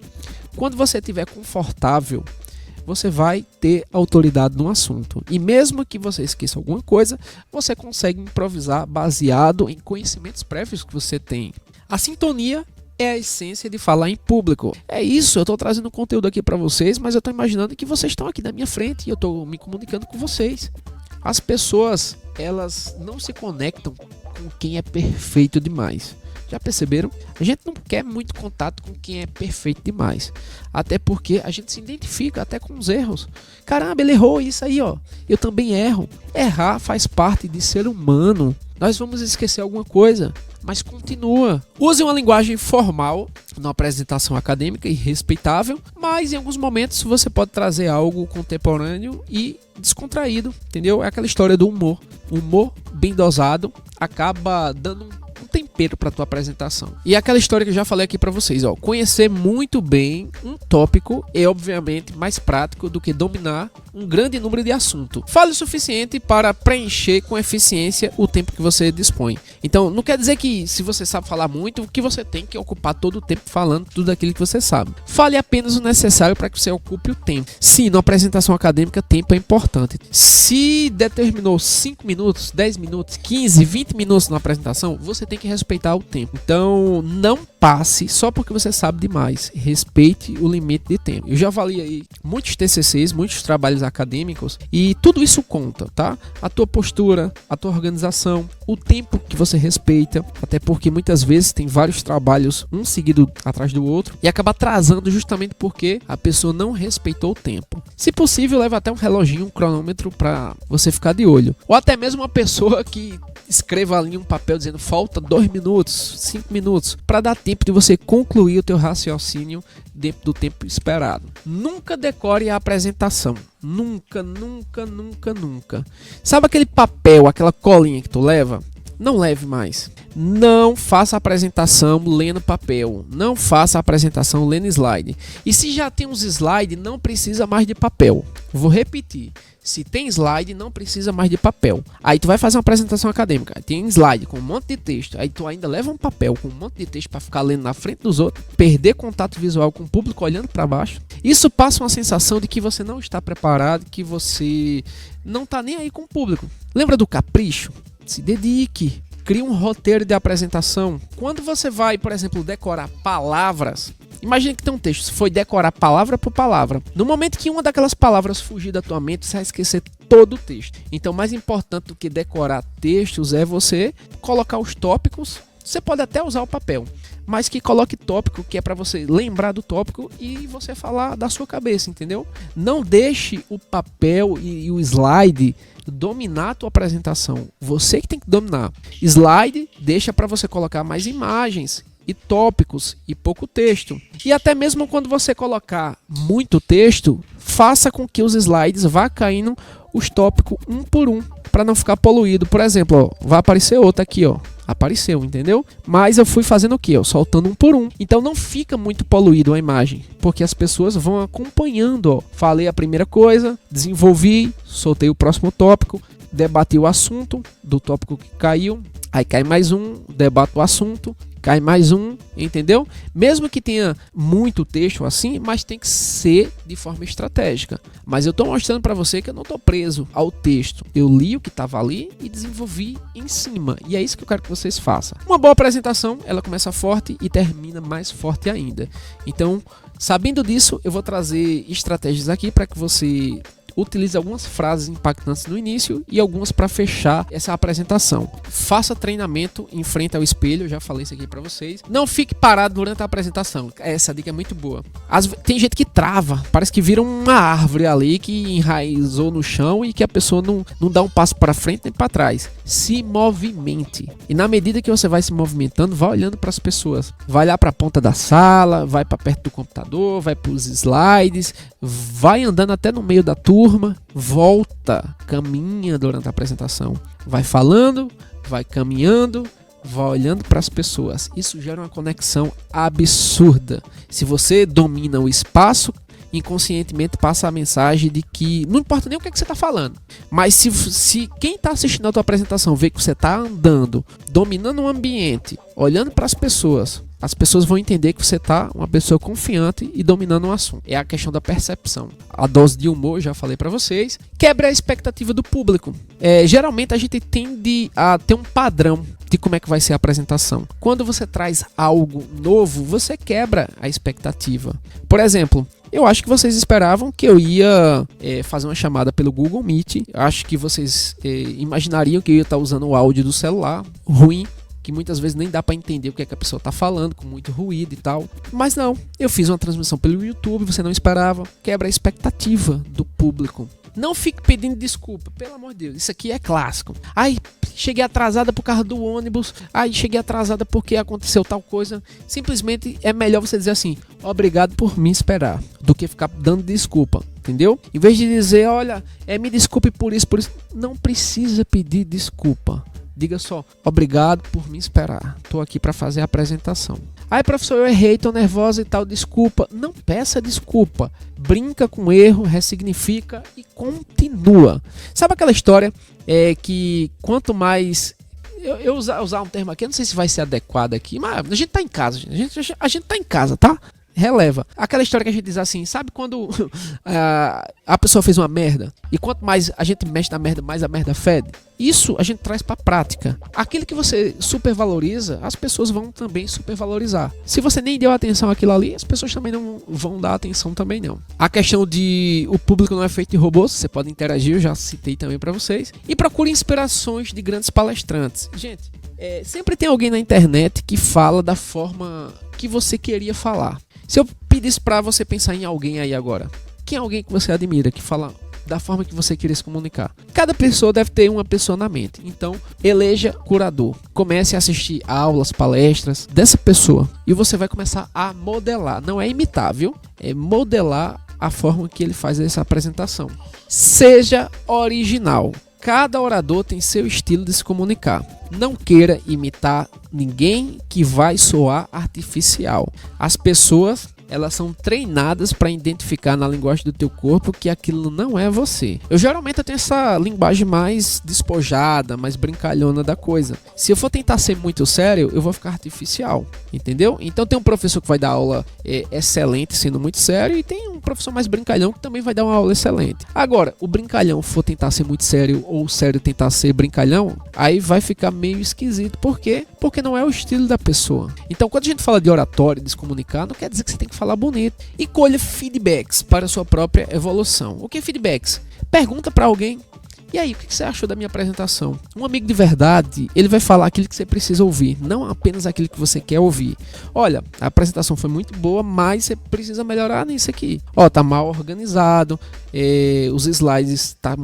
Quando você estiver confortável, você vai ter autoridade no assunto. E mesmo que você esqueça alguma coisa, você consegue improvisar baseado em conhecimentos prévios que você tem. A sintonia é a essência de falar em público. É isso, eu estou trazendo conteúdo aqui para vocês, mas eu estou imaginando que vocês estão aqui na minha frente e eu estou me comunicando com vocês. As pessoas, elas não se conectam com quem é perfeito demais. Já perceberam? A gente não quer muito contato com quem é perfeito demais. Até porque a gente se identifica até com os erros. Caramba, ele errou isso aí, ó. Eu também erro. Errar faz parte de ser humano. Nós vamos esquecer alguma coisa, mas continua. Use uma linguagem formal na apresentação acadêmica e respeitável, mas em alguns momentos você pode trazer algo contemporâneo e descontraído, entendeu? É aquela história do humor. Humor bem dosado acaba dando um tempero para tua apresentação. E aquela história que eu já falei aqui para vocês, ó, conhecer muito bem um tópico é obviamente mais prático do que dominar um grande número de assuntos. Fale o suficiente para preencher com eficiência o tempo que você dispõe. Então, não quer dizer que se você sabe falar muito, que você tem que ocupar todo o tempo falando tudo aquilo que você sabe. Fale apenas o necessário para que você ocupe o tempo. Sim, na apresentação acadêmica, tempo é importante. Se determinou 5 minutos, 10 minutos, 15, 20 minutos na apresentação, você tem que respeitar o tempo. Então, não passe só porque você sabe demais. Respeite o limite de tempo. Eu já avaliei muitos TCCs, muitos trabalhos acadêmicos e tudo isso conta, tá? A tua postura, a tua organização, o tempo que você respeita, até porque muitas vezes tem vários trabalhos um seguido atrás do outro e acaba atrasando justamente porque a pessoa não respeitou o tempo. Se possível, leva até um reloginho, um cronômetro para você ficar de olho. Ou até mesmo uma pessoa que escreva ali um papel dizendo falta 2 minutos, 5 minutos, para dar tempo de você concluir o teu raciocínio dentro do tempo esperado. Nunca decore a apresentação. Nunca, nunca, nunca, nunca. Sabe aquele papel, aquela colinha que tu leva? Não leve mais. Não faça a apresentação lendo papel. Não faça a apresentação lendo slide. E se já tem uns slides, não precisa mais de papel. Vou repetir. Se tem slide, não precisa mais de papel. Aí tu vai fazer uma apresentação acadêmica. Aí tem slide com um monte de texto. Aí tu ainda leva um papel com um monte de texto para ficar lendo na frente dos outros. Perder contato visual com o público olhando para baixo. Isso passa uma sensação de que você não está preparado, que você não está nem aí com o público. Lembra do capricho? Se dedique. Crie um roteiro de apresentação. Quando você vai, por exemplo, decorar palavras, imagina que tem um texto, você foi decorar palavra por palavra. No momento que uma daquelas palavras fugir da tua mente, você vai esquecer todo o texto. Então, mais importante do que decorar textos é você colocar os tópicos. Você pode até usar o papel, mas que coloque tópico, que é para você lembrar do tópico e você falar da sua cabeça, entendeu? Não deixe o papel e o slide dominar a tua apresentação. Você que tem que dominar. Slide deixa para você colocar mais imagens e tópicos e pouco texto. E até mesmo quando você colocar muito texto, faça com que os slides vá caindo os tópicos um por um, para não ficar poluído. Por exemplo, ó, vai aparecer outro aqui, ó. Apareceu, entendeu? Mas eu fui fazendo o quê? Ó, soltando um por um. Então não fica muito poluído a imagem, porque as pessoas vão acompanhando, ó. Falei a primeira coisa, desenvolvi, soltei o próximo tópico, debati o assunto do tópico que caiu, aí cai mais um, debato o assunto, cai mais um, entendeu? Mesmo que tenha muito texto assim, mas tem que ser de forma estratégica. Mas eu estou mostrando para você que eu não estou preso ao texto. Eu li o que estava ali e desenvolvi em cima. E é isso que eu quero que vocês façam. Uma boa apresentação, ela começa forte e termina mais forte ainda. Então, sabendo disso, eu vou trazer estratégias aqui para que você utilize algumas frases impactantes no início e algumas para fechar essa apresentação. Faça treinamento em frente ao espelho, eu já falei isso aqui para vocês. Não fique parado durante a apresentação. Essa dica é muito boa. Tem gente que trava, parece que vira uma árvore ali que enraizou no chão e que a pessoa não dá um passo para frente nem para trás. Se movimente. E na medida que você vai se movimentando, vai olhando para as pessoas. Vai lá para a ponta da sala, vai para perto do computador, vai para os slides, vai andando até no meio da turma, volta, caminha durante a apresentação. Vai falando, vai caminhando, vai olhando para as pessoas. Isso gera uma conexão absurda. Se você domina o espaço, inconscientemente passa a mensagem de que não importa nem o que é que você está falando, mas se quem está assistindo a tua apresentação vê que você está andando, dominando o ambiente, olhando para as pessoas vão entender que você está uma pessoa confiante e dominando um assunto. É a questão da percepção. A dose de humor, já falei para vocês, quebra a expectativa do público. Geralmente a gente tende a ter um padrão de como é que vai ser a apresentação. Quando você traz algo novo, você quebra a expectativa. Por exemplo, eu acho que vocês esperavam que eu ia fazer uma chamada pelo Google Meet. Acho que vocês imaginariam que eu ia estar usando o áudio do celular ruim, que muitas vezes nem dá para entender o que é que a pessoa está falando, com muito ruído e tal. Mas não, eu fiz uma transmissão pelo YouTube, você não esperava. Quebra a expectativa do público. Não fique pedindo desculpa, pelo amor de Deus, isso aqui é clássico. Ai, cheguei atrasada por causa do ônibus, ai, cheguei atrasada porque aconteceu tal coisa. Simplesmente é melhor você dizer assim, obrigado por me esperar, do que ficar dando desculpa, entendeu? Em vez de dizer, olha, me desculpe por isso, não precisa pedir desculpa. Diga só, obrigado por me esperar, tô aqui para fazer a apresentação. Ai, professor, eu errei, tô nervosa e tal, desculpa. Não peça desculpa. Brinca com o erro, ressignifica e continua. Sabe aquela história que quanto mais... Eu usar um termo aqui, eu não sei se vai ser adequado aqui, mas a gente tá em casa, a gente tá em casa, tá? Releva. Aquela história que a gente diz assim, sabe quando a pessoa fez uma merda e quanto mais a gente mexe na merda, mais a merda fede? Isso a gente traz pra prática. Aquilo que você supervaloriza, as pessoas vão também supervalorizar. Se você nem deu atenção àquilo ali, as pessoas também não vão dar atenção também não. A questão de o público não é feito de robôs, você pode interagir, eu já citei também pra vocês. E procure inspirações de grandes palestrantes. Gente, sempre tem alguém na internet que fala da forma que você queria falar. Se eu pedisse pra você pensar em alguém aí agora, quem é alguém que você admira, que fala da forma que você queria se comunicar? Cada pessoa deve ter uma pessoa na mente. Então, eleja curador. Comece a assistir aulas, palestras dessa pessoa. E você vai começar a modelar. Não é imitar, viu? É modelar a forma que ele faz essa apresentação. Seja original. Cada orador tem seu estilo de se comunicar. Não queira imitar ninguém que vai soar artificial. As pessoas, elas são treinadas para identificar na linguagem do teu corpo que aquilo não é você. Eu geralmente tenho essa linguagem mais despojada, mais brincalhona da coisa. Se eu for tentar ser muito sério, eu vou ficar artificial, entendeu? Então tem um professor que vai dar aula excelente, sendo muito sério, e tem um professor mais brincalhão que também vai dar uma aula excelente. Agora, o brincalhão for tentar ser muito sério ou o sério tentar ser brincalhão, aí vai ficar meio esquisito. Por quê? Porque não é o estilo da pessoa. Então, quando a gente fala de oratório, de se comunicar, não quer dizer que você tem que falar bonito. E colha feedbacks para a sua própria evolução. O que é feedbacks? Pergunta para alguém: e aí, o que você achou da minha apresentação? Um amigo de verdade, ele vai falar aquilo que você precisa ouvir, não apenas aquilo que você quer ouvir. Olha, a apresentação foi muito boa, mas você precisa melhorar nisso aqui. Ó, tá mal organizado, os slides tá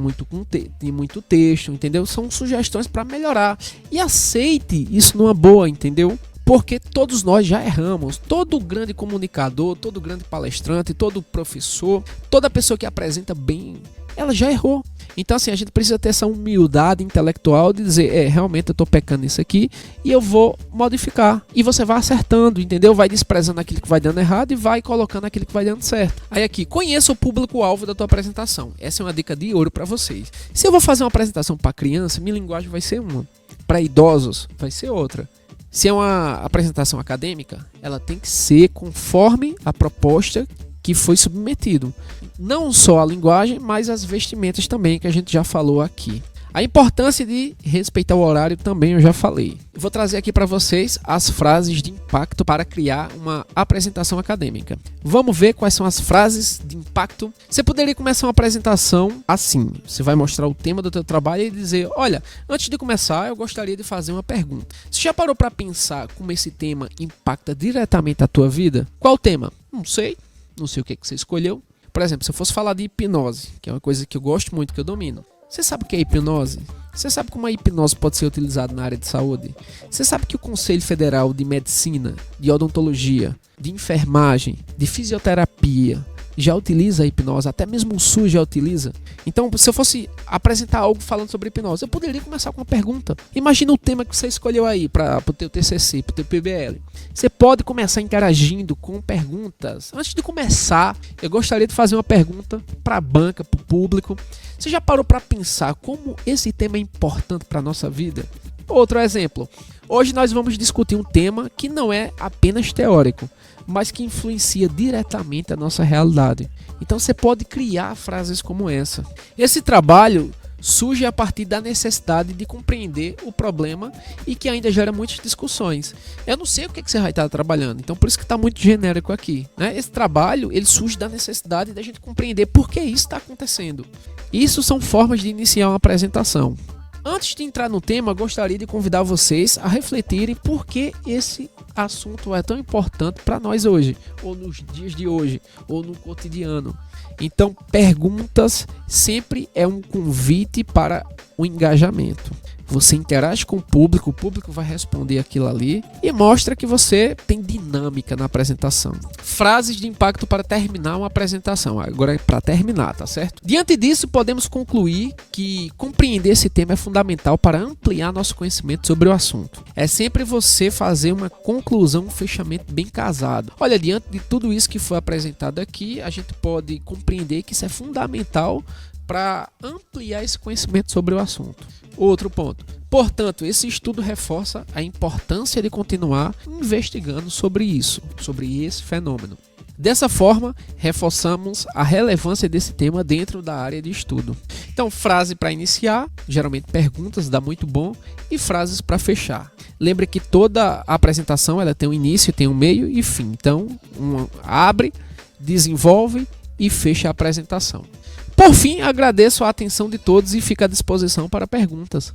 tem muito texto, entendeu? São sugestões para melhorar. E aceite isso numa boa, entendeu? Porque todos nós já erramos. Todo grande comunicador, todo grande palestrante, todo professor, toda pessoa que apresenta bem, ela já errou. Então assim, a gente precisa ter essa humildade intelectual de dizer, realmente eu tô pecando nisso aqui e eu vou modificar. E você vai acertando, entendeu? Vai desprezando aquilo que vai dando errado e vai colocando aquilo que vai dando certo. Aí aqui, conheça o público-alvo da tua apresentação. Essa é uma dica de ouro para vocês. Se eu vou fazer uma apresentação para criança, minha linguagem vai ser uma. Para idosos, vai ser outra. Se é uma apresentação acadêmica, ela tem que ser conforme a proposta que foi submetido. Não só a linguagem, mas as vestimentas também, que a gente já falou aqui. A importância de respeitar o horário também eu já falei. Eu vou trazer aqui para vocês as frases de impacto para criar uma apresentação acadêmica. Vamos ver quais são as frases de impacto. Você poderia começar uma apresentação assim. Você vai mostrar o tema do teu trabalho e dizer: olha, antes de começar eu gostaria de fazer uma pergunta. Você já parou para pensar como esse tema impacta diretamente a tua vida? Qual o tema? Não sei o que você escolheu. Por exemplo, se eu fosse falar de hipnose, que é uma coisa que eu gosto muito, que eu domino. Você sabe o que é hipnose? Você sabe como a hipnose pode ser utilizada na área de saúde? Você sabe que o Conselho Federal de Medicina, de Odontologia, de Enfermagem, de Fisioterapia já utiliza a hipnose, até mesmo o SUS já utiliza. Então, se eu fosse apresentar algo falando sobre hipnose, eu poderia começar com uma pergunta. Imagina o tema que você escolheu aí para o teu TCC, para o teu PBL. Você pode começar interagindo com perguntas. Antes de começar, eu gostaria de fazer uma pergunta para a banca, para o público. Você já parou para pensar como esse tema é importante para a nossa vida? Outro exemplo. Hoje nós vamos discutir um tema que não é apenas teórico, mas que influencia diretamente a nossa realidade. Então você pode criar frases como essa. Esse trabalho surge a partir da necessidade de compreender o problema e que ainda gera muitas discussões. Eu não sei o que você vai estar trabalhando, então por isso que está muito genérico aqui, né? Esse trabalho ele surge da necessidade da gente compreender por que isso está acontecendo. Isso são formas de iniciar uma apresentação. Antes de entrar no tema, gostaria de convidar vocês a refletirem por que esse assunto é tão importante para nós hoje, ou nos dias de hoje, ou no cotidiano. Então, perguntas sempre é um convite para o engajamento. Você interage com o público vai responder aquilo ali e mostra que você tem dinâmica na apresentação. Frases de impacto para terminar uma apresentação. Agora é para terminar, tá certo? Diante disso, podemos concluir que compreender esse tema é fundamental para ampliar nosso conhecimento sobre o assunto. É sempre você fazer uma conclusão, um fechamento bem casado. Olha, diante de tudo isso que foi apresentado aqui, a gente pode compreender que isso é fundamental para ampliar esse conhecimento sobre o assunto. Outro ponto. Portanto, esse estudo reforça a importância de continuar investigando sobre isso, sobre esse fenômeno. Dessa forma, reforçamos a relevância desse tema dentro da área de estudo. Então, frase para iniciar, geralmente perguntas, dá muito bom, e frases para fechar. Lembre que toda a apresentação ela tem um início, tem um meio e fim. Então, abre, desenvolve e fecha a apresentação. Por fim, agradeço a atenção de todos e fico à disposição para perguntas.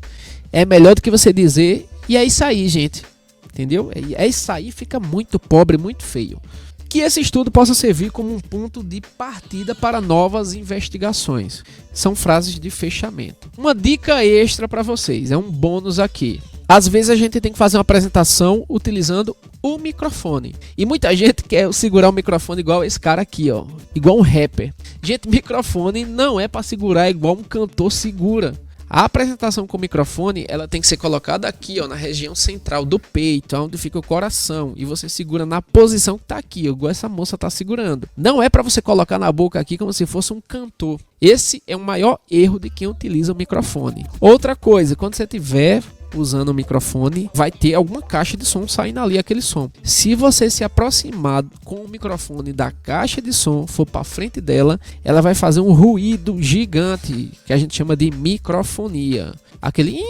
É melhor do que você dizer, e é isso aí, gente. Entendeu? É isso aí, fica muito pobre, muito feio. Que esse estudo possa servir como um ponto de partida para novas investigações. São frases de fechamento. Uma dica extra para vocês, é um bônus aqui. Às vezes a gente tem que fazer uma apresentação utilizando o microfone. E muita gente quer segurar o microfone igual esse cara aqui, ó. Igual um rapper. Gente, microfone não é para segurar igual um cantor segura. A apresentação com o microfone, ela tem que ser colocada aqui, ó, na região central do peito, onde fica o coração. E você segura na posição que tá aqui, igual essa moça tá segurando. Não é para você colocar na boca aqui como se fosse um cantor. Esse é o maior erro de quem utiliza o microfone. Outra coisa, quando você tiver usando o microfone, vai ter alguma caixa de som saindo ali, aquele som. Se você se aproximar com o microfone da caixa de som, for para frente dela, ela vai fazer um ruído gigante, que a gente chama de microfonia. Aquele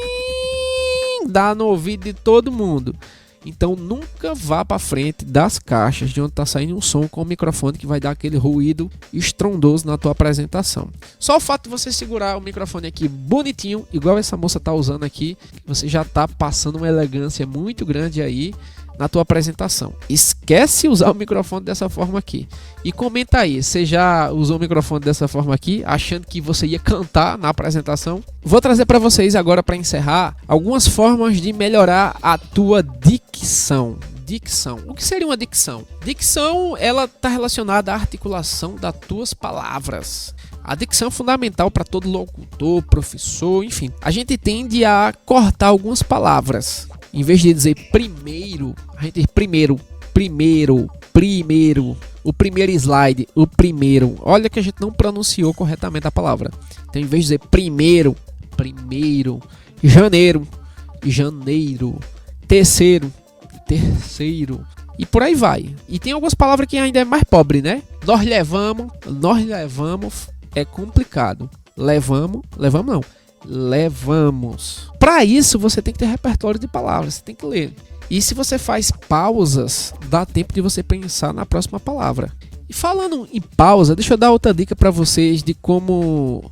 dá no ouvido de todo mundo. Então nunca vá para frente das caixas de onde está saindo um som com o microfone que vai dar aquele ruído estrondoso na tua apresentação. Só o fato de você segurar o microfone aqui bonitinho, igual essa moça está usando aqui, você já está passando uma elegância muito grande aí na tua apresentação. Esquece usar o microfone dessa forma aqui. E comenta aí, você já usou o microfone dessa forma aqui, achando que você ia cantar na apresentação? Vou trazer para vocês agora, para encerrar, algumas formas de melhorar a tua dicção. O que seria uma dicção? Dicção, ela está relacionada à articulação das tuas palavras. A dicção é fundamental para todo locutor, professor, enfim. A gente tende a cortar algumas palavras. Em vez de dizer primeiro, a gente diz primeiro. O primeiro slide, o primeiro. Olha que a gente não pronunciou corretamente a palavra. Então, em vez de dizer primeiro, janeiro, terceiro. E por aí vai. E tem algumas palavras que ainda é mais pobre, né? Nós levamos é complicado. Levamos não. levamos. Para isso, você tem que ter repertório de palavras, você tem que ler. E se você faz pausas, dá tempo de você pensar na próxima palavra. E falando em pausa, deixa eu dar outra dica para vocês de como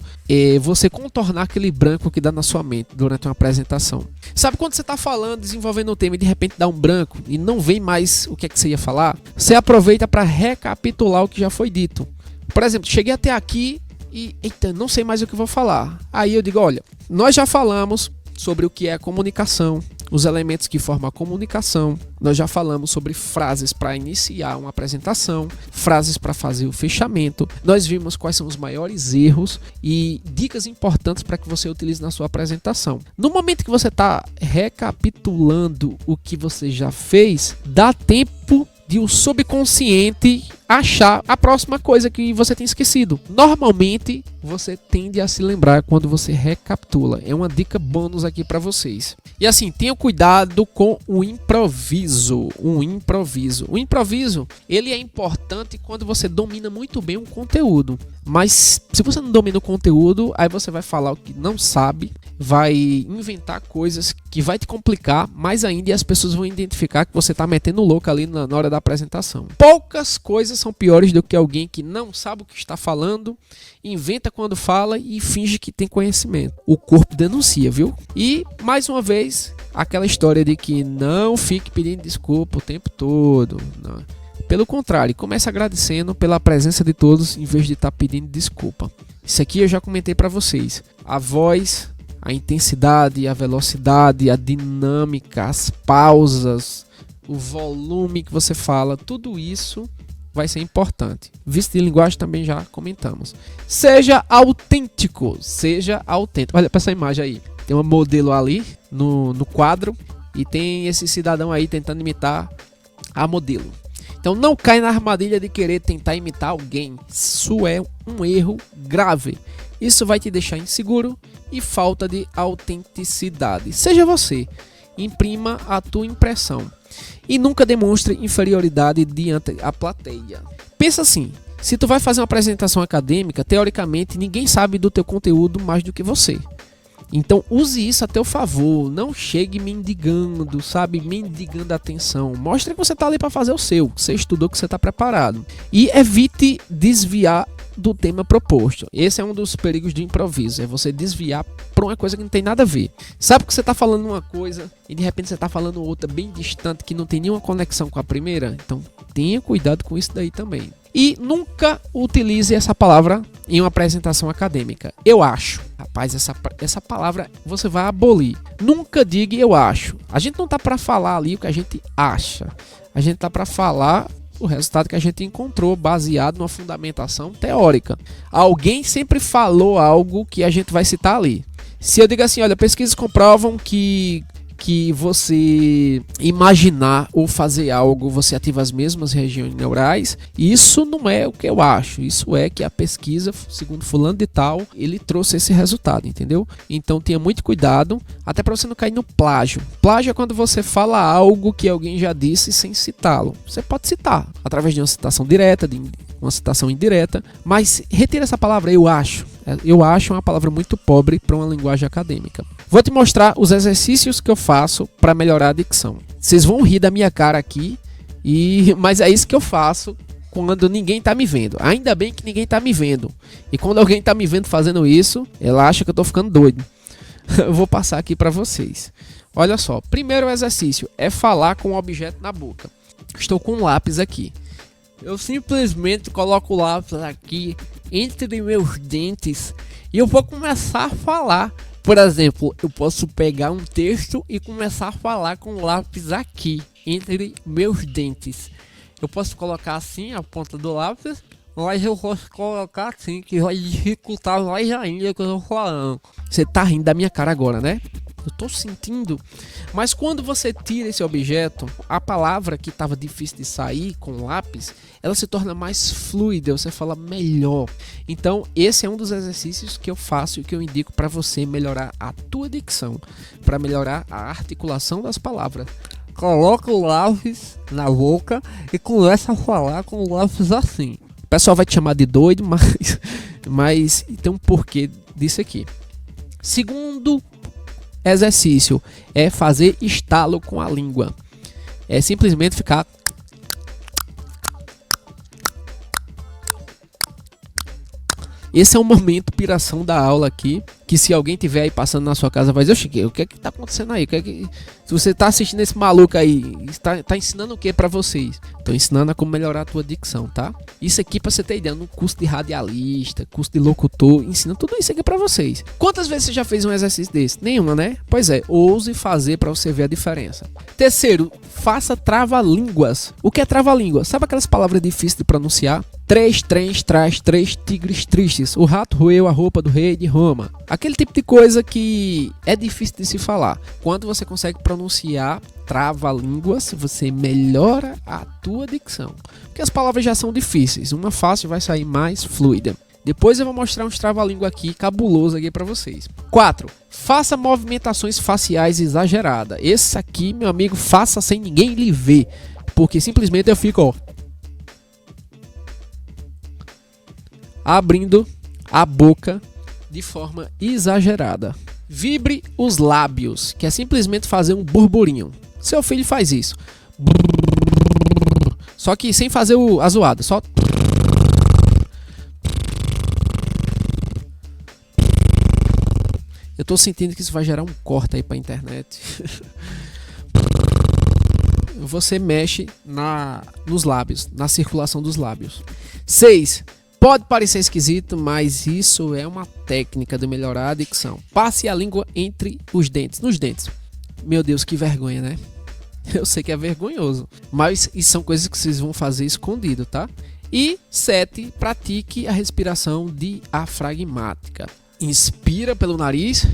você contornar aquele branco que dá na sua mente durante uma apresentação. Sabe quando você está falando, desenvolvendo um tema e de repente dá um branco e não vem mais o que é que você ia falar? Você aproveita para recapitular o que já foi dito. Por exemplo, cheguei até aqui e eita, não sei mais o que vou falar. Aí eu digo, olha, nós já falamos sobre o que é a comunicação, os elementos que formam a comunicação. Nós já falamos sobre frases para iniciar uma apresentação, frases para fazer o fechamento. Nós vimos quais são os maiores erros e dicas importantes para que você utilize na sua apresentação. No momento que você está recapitulando o que você já fez, dá tempo de o subconsciente achar a próxima coisa que você tem esquecido. Normalmente, você tende a se lembrar quando você recapitula. É uma dica bônus aqui para vocês. E assim, tenha cuidado com o improviso. O improviso, ele é importante quando você domina muito bem um conteúdo. Mas se você não domina o conteúdo, aí você vai falar o que não sabe, vai inventar coisas que vai te complicar mais ainda e as pessoas vão identificar que você está metendo louco ali na hora da apresentação. Poucas coisas são piores do que alguém que não sabe o que está falando, inventa quando fala e finge que tem conhecimento. O corpo denuncia, viu? E, mais uma vez, aquela história de que não fique pedindo desculpa o tempo todo. Não. Pelo contrário, comece agradecendo pela presença de todos em vez de estar pedindo desculpa. Isso aqui eu já comentei para vocês. A voz, a intensidade, a velocidade, a dinâmica, as pausas, o volume que você fala, tudo isso vai ser importante. Visto de linguagem também já comentamos. Seja autêntico, seja autêntico. Olha para essa imagem aí. Tem uma modelo ali no quadro e tem esse cidadão aí tentando imitar a modelo. Então não cai na armadilha de querer tentar imitar alguém. Isso é um erro grave. Isso vai te deixar inseguro e falta de autenticidade. Seja você. Imprima a tua impressão. E nunca demonstre inferioridade diante da plateia. Pensa assim, se tu vai fazer uma apresentação acadêmica, teoricamente ninguém sabe do teu conteúdo mais do que você. Então use isso a teu favor, não chegue mendigando, sabe, mendigando atenção. Mostre que você está ali para fazer o seu, que você estudou, que você está preparado. E evite desviar do tema proposto. Esse é um dos perigos do improviso, é você desviar para uma coisa que não tem nada a ver. Sabe que você está falando uma coisa e de repente você está falando outra bem distante que não tem nenhuma conexão com a primeira? Então tenha cuidado com isso daí também. E nunca utilize essa palavra em uma apresentação acadêmica. Eu acho. Rapaz, essa palavra você vai abolir. Nunca diga eu acho. A gente não tá para falar ali o que a gente acha. A gente tá para falar o resultado que a gente encontrou baseado numa fundamentação teórica. Alguém sempre falou algo que a gente vai citar ali. Se eu digo assim, olha, pesquisas comprovam que você imaginar ou fazer algo, você ativa as mesmas regiões neurais. Isso não é o que eu acho. Isso é que a pesquisa, segundo fulano de tal, ele trouxe esse resultado, entendeu? Então tenha muito cuidado, até para você não cair no plágio. Plágio é quando você fala algo que alguém já disse sem citá-lo. Você pode citar através de uma citação direta, de uma citação indireta, mas retira essa palavra eu acho. Eu acho uma palavra muito pobre para uma linguagem acadêmica. Vou te mostrar os exercícios que eu faço para melhorar a dicção. Vocês vão rir da minha cara aqui, mas é isso que eu faço quando ninguém está me vendo. Ainda bem que ninguém está me vendo. E quando alguém está me vendo fazendo isso, ela acha que eu estou ficando doido. Eu vou passar aqui para vocês. Olha só, primeiro exercício é falar com o objeto na boca. Estou com um lápis aqui. Eu simplesmente coloco o lápis aqui entre meus dentes e eu vou começar a falar. Por exemplo, eu posso pegar um texto e começar a falar com o lápis aqui, entre meus dentes. Eu posso colocar assim a ponta do lápis, mas eu posso colocar assim, que vai dificultar mais ainda o que eu tô falando. Você tá rindo da minha cara agora, né? Eu tô sentindo. Mas quando você tira esse objeto, a palavra que estava difícil de sair com o lápis, ela se torna mais fluida, você fala melhor. Então esse é um dos exercícios que eu faço e que eu indico para você melhorar a tua dicção, para melhorar a articulação das palavras. Coloca o lápis na boca e começa a falar com o lápis assim. O pessoal vai te chamar de doido, mas tem um porquê disso aqui. Segundo exercício é fazer estalo com a língua. É simplesmente ficar... Esse é o momento piração da aula aqui, que se alguém tiver aí passando na sua casa vai dizer, Chiquinho, o que é que tá acontecendo aí? Se você tá assistindo esse maluco aí, tá ensinando o que pra vocês? Tô ensinando a como melhorar a tua dicção, tá? Isso aqui, pra você ter ideia, no curso de radialista, curso de locutor, ensina tudo isso aqui pra vocês. Quantas vezes você já fez um exercício desse? Nenhuma, né? Pois é, ouse fazer pra você ver a diferença. Terceiro, faça trava-línguas. O que é trava-língua? Sabe aquelas palavras difíceis de pronunciar? 3 trens traz 3 tigres tristes. O rato roeu a roupa do rei de Roma. Aquele tipo de coisa que é difícil de se falar. Quando você consegue pronunciar trava-línguas, você melhora a tua dicção. Porque as palavras já são difíceis. Uma fácil vai sair mais fluida. Depois eu vou mostrar uns trava-língua aqui, cabuloso aqui pra vocês. 4. Faça movimentações faciais exageradas. Esse aqui, meu amigo, faça sem ninguém lhe ver. Porque simplesmente eu fico, ó, abrindo a boca de forma exagerada. Vibre os lábios, que é simplesmente fazer um burburinho. Seu filho faz isso. Só que sem fazer a zoada, só... Eu tô sentindo que isso vai gerar um corte aí pra internet. Você mexe nos lábios, na circulação dos lábios. 6. Pode parecer esquisito, mas isso é uma técnica de melhorar a dicção. Passe a língua entre os dentes, nos dentes. Meu Deus, que vergonha, né? Eu sei que é vergonhoso, mas isso são coisas que vocês vão fazer escondido, tá? E 7, pratique a respiração diafragmática. Inspira pelo nariz,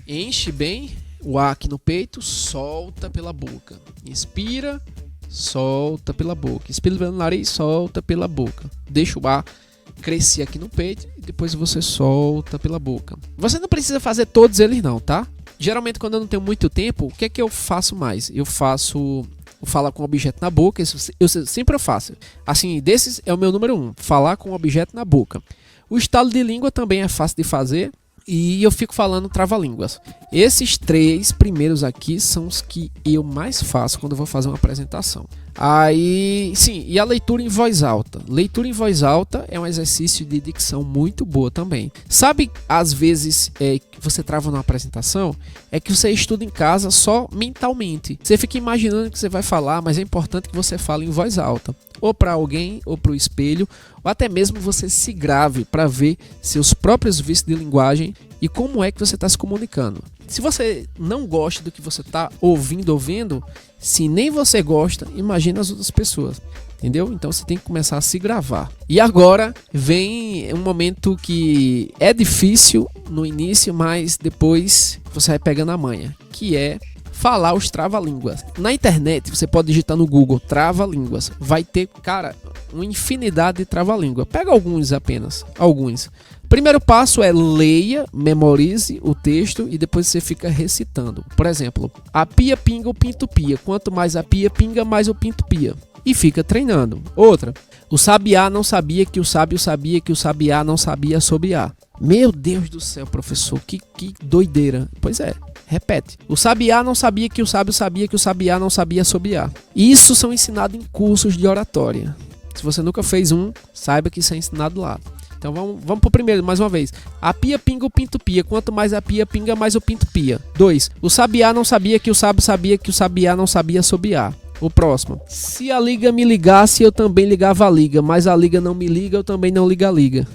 enche bem o ar aqui no peito, solta pela boca. Inspira, solta pela boca. Inspira pelo nariz, solta pela boca. Deixa o ar crescer aqui no peito e depois você solta pela boca. Você não precisa fazer todos eles não, tá? Geralmente quando eu não tenho muito tempo, o que é que eu faço mais? Eu falar com o objeto na boca, isso eu sempre faço. Assim, desses é o meu número 1, falar com o objeto na boca. O estalo de língua também é fácil de fazer e eu fico falando trava-línguas. Esses 3 primeiros aqui são os que eu mais faço quando eu vou fazer uma apresentação. Aí, sim, e a leitura em voz alta. Leitura em voz alta é um exercício de dicção muito boa também. Sabe, às vezes, que você trava numa apresentação, é que você estuda em casa só mentalmente. Você fica imaginando que você vai falar, mas é importante que você fale em voz alta. Ou para alguém, ou para o espelho, ou até mesmo você se grave para ver seus próprios vícios de linguagem e como é que você está se comunicando. Se você não gosta do que você está ouvindo ou vendo, se nem você gosta, imagina as outras pessoas, entendeu? Então você tem que começar a se gravar. E agora vem um momento que é difícil no início, mas depois você vai pegando a manha, que é falar os trava-línguas. Na internet, você pode digitar no Google trava-línguas. Vai ter, cara, uma infinidade de trava-língua. Pega alguns apenas, alguns. Primeiro passo é leia, memorize o texto e depois você fica recitando. Por exemplo, a pia pinga, o pinto pia. Quanto mais a pia pinga, mais o pinto pia. E fica treinando. Outra, o sabiá não sabia que o sábio sabia que o sabiá não sabia assobiar. Meu Deus do céu, professor, que doideira. Pois é. Repete. O sabiá não sabia que o sábio sabia que o sabiá não sabia assobiar. Isso são ensinados em cursos de oratória. Se você nunca fez um, saiba que isso é ensinado lá. Então vamos pro primeiro, mais uma vez. A pia pinga, o pinto pia. Quanto mais a pia pinga, mais o pinto pia. 2. O sabiá não sabia que o sábio sabia que o sabiá não sabia assobiar. O próximo. Se a liga me ligasse, eu também ligava a liga. Mas a liga não me liga, eu também não ligo a liga.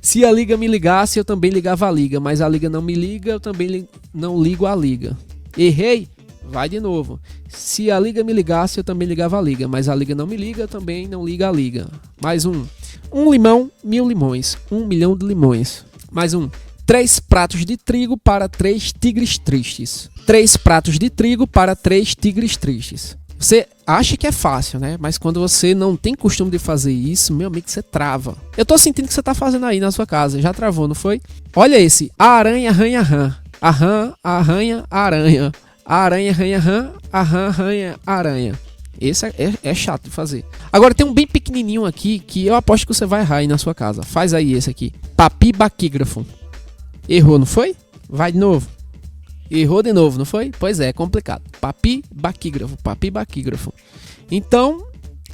Se a liga me ligasse, eu também ligava a liga. Mas a liga não me liga, eu também não ligo a liga. Errei? Vai de novo. Se a liga me ligasse, eu também ligava a liga. Mas a liga não me liga, eu também não ligo a liga. Mais um. 1 limão, 1000 limões. 1 milhão de limões. Mais um. 3 pratos de trigo para 3 tigres tristes. 3 pratos de trigo para 3 tigres tristes. Você acha que é fácil, né? Mas quando você não tem costume de fazer isso, meu amigo, você trava. Eu tô sentindo que você tá fazendo aí na sua casa. Já travou, não foi? Olha esse. A aranha arranha rã. A rã arranha aranha. A aranha arranha rã. A rã arranha aranha. Esse é chato de fazer. Agora tem um bem pequenininho aqui que eu aposto que você vai errar aí na sua casa. Faz aí esse aqui. Papi baquígrafo. Errou, não foi? Vai de novo. Errou de novo, não foi? Pois é complicado. Papi-baquígrafo. Então,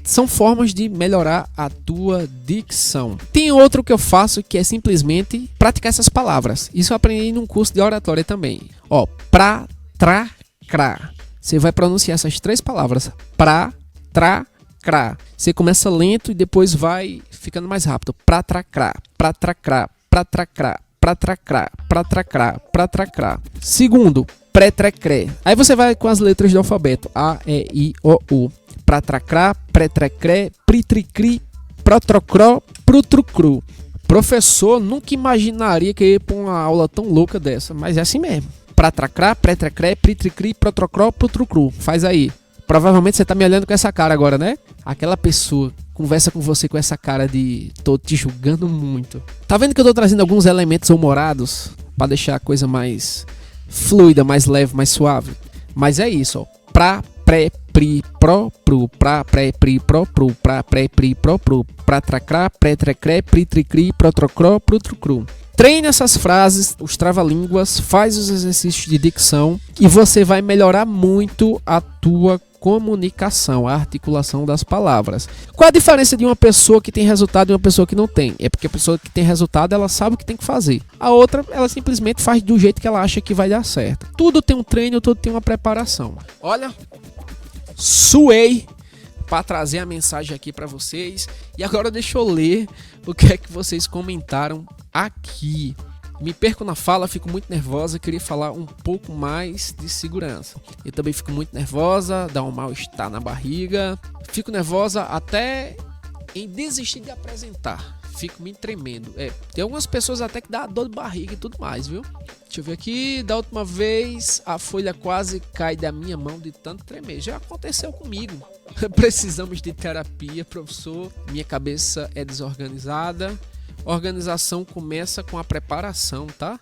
são formas de melhorar a tua dicção. Tem outro que eu faço que é simplesmente praticar essas palavras. Isso eu aprendi num curso de oratória também. Ó, pra, tra, crá. Você vai pronunciar essas 3 palavras. Pra, tra, crá. Você começa lento e depois vai ficando mais rápido. Pra, tra, crá. Pra, tra, crá. Pra, tra, crá. Pra, tra, crá. Pra, tra, crá. Pra, tra, crá. Segundo, pré, tre, cré. Aí você vai com as letras do alfabeto. A, E, I, O, U. Pra, tra, crá. Pré, tre, cré. Pri, tri, cri. Pro, tro, cró. Pro, tru, cru. Professor, nunca imaginaria que ia ir pra uma aula tão louca dessa. Mas é assim mesmo. Pra, tra, crá. Pré, tre, cré. Pri, tri, cri. Pro, tro, cró. Pro, tru, cru. Faz aí. Provavelmente você tá me olhando com essa cara agora, né? Aquela pessoa conversa com você com essa cara de tô te julgando muito. Tá vendo que eu tô trazendo alguns elementos humorados pra deixar a coisa mais fluida, mais leve, mais suave? Mas é isso, ó. Pra, pré, pri, pro, pru. Pra, pré, pri, pro, pru. Pra, pré, pri, pro, pru. Pra, tra, crá, pré, tre, cré, pri, tri, cri, pro, tro, cró, pro, tru, cru. Treine essas frases, os trava-línguas, faz os exercícios de dicção e você vai melhorar muito a tua comunicação, a articulação das palavras. Qual a diferença de uma pessoa que tem resultado e uma pessoa que não tem? É porque a pessoa que tem resultado, ela sabe o que tem que fazer. A outra, ela simplesmente faz do jeito que ela acha que vai dar certo. Tudo tem um treino, tudo tem uma preparação. Olha, suei para trazer a mensagem aqui para vocês. E agora deixa eu ler o que é que vocês comentaram aqui. Me perco na fala, fico muito nervosa, queria falar um pouco mais de segurança. Eu também fico muito nervosa, dá um mal-estar na barriga. Fico nervosa até em desistir de apresentar. Fico me tremendo. Tem algumas pessoas até que dá dor de barriga e tudo mais, viu? Deixa eu ver aqui. Da última vez, a folha quase cai da minha mão de tanto tremer. Já aconteceu comigo. Precisamos de terapia, professor. Minha cabeça é desorganizada. Organização começa com a preparação, tá?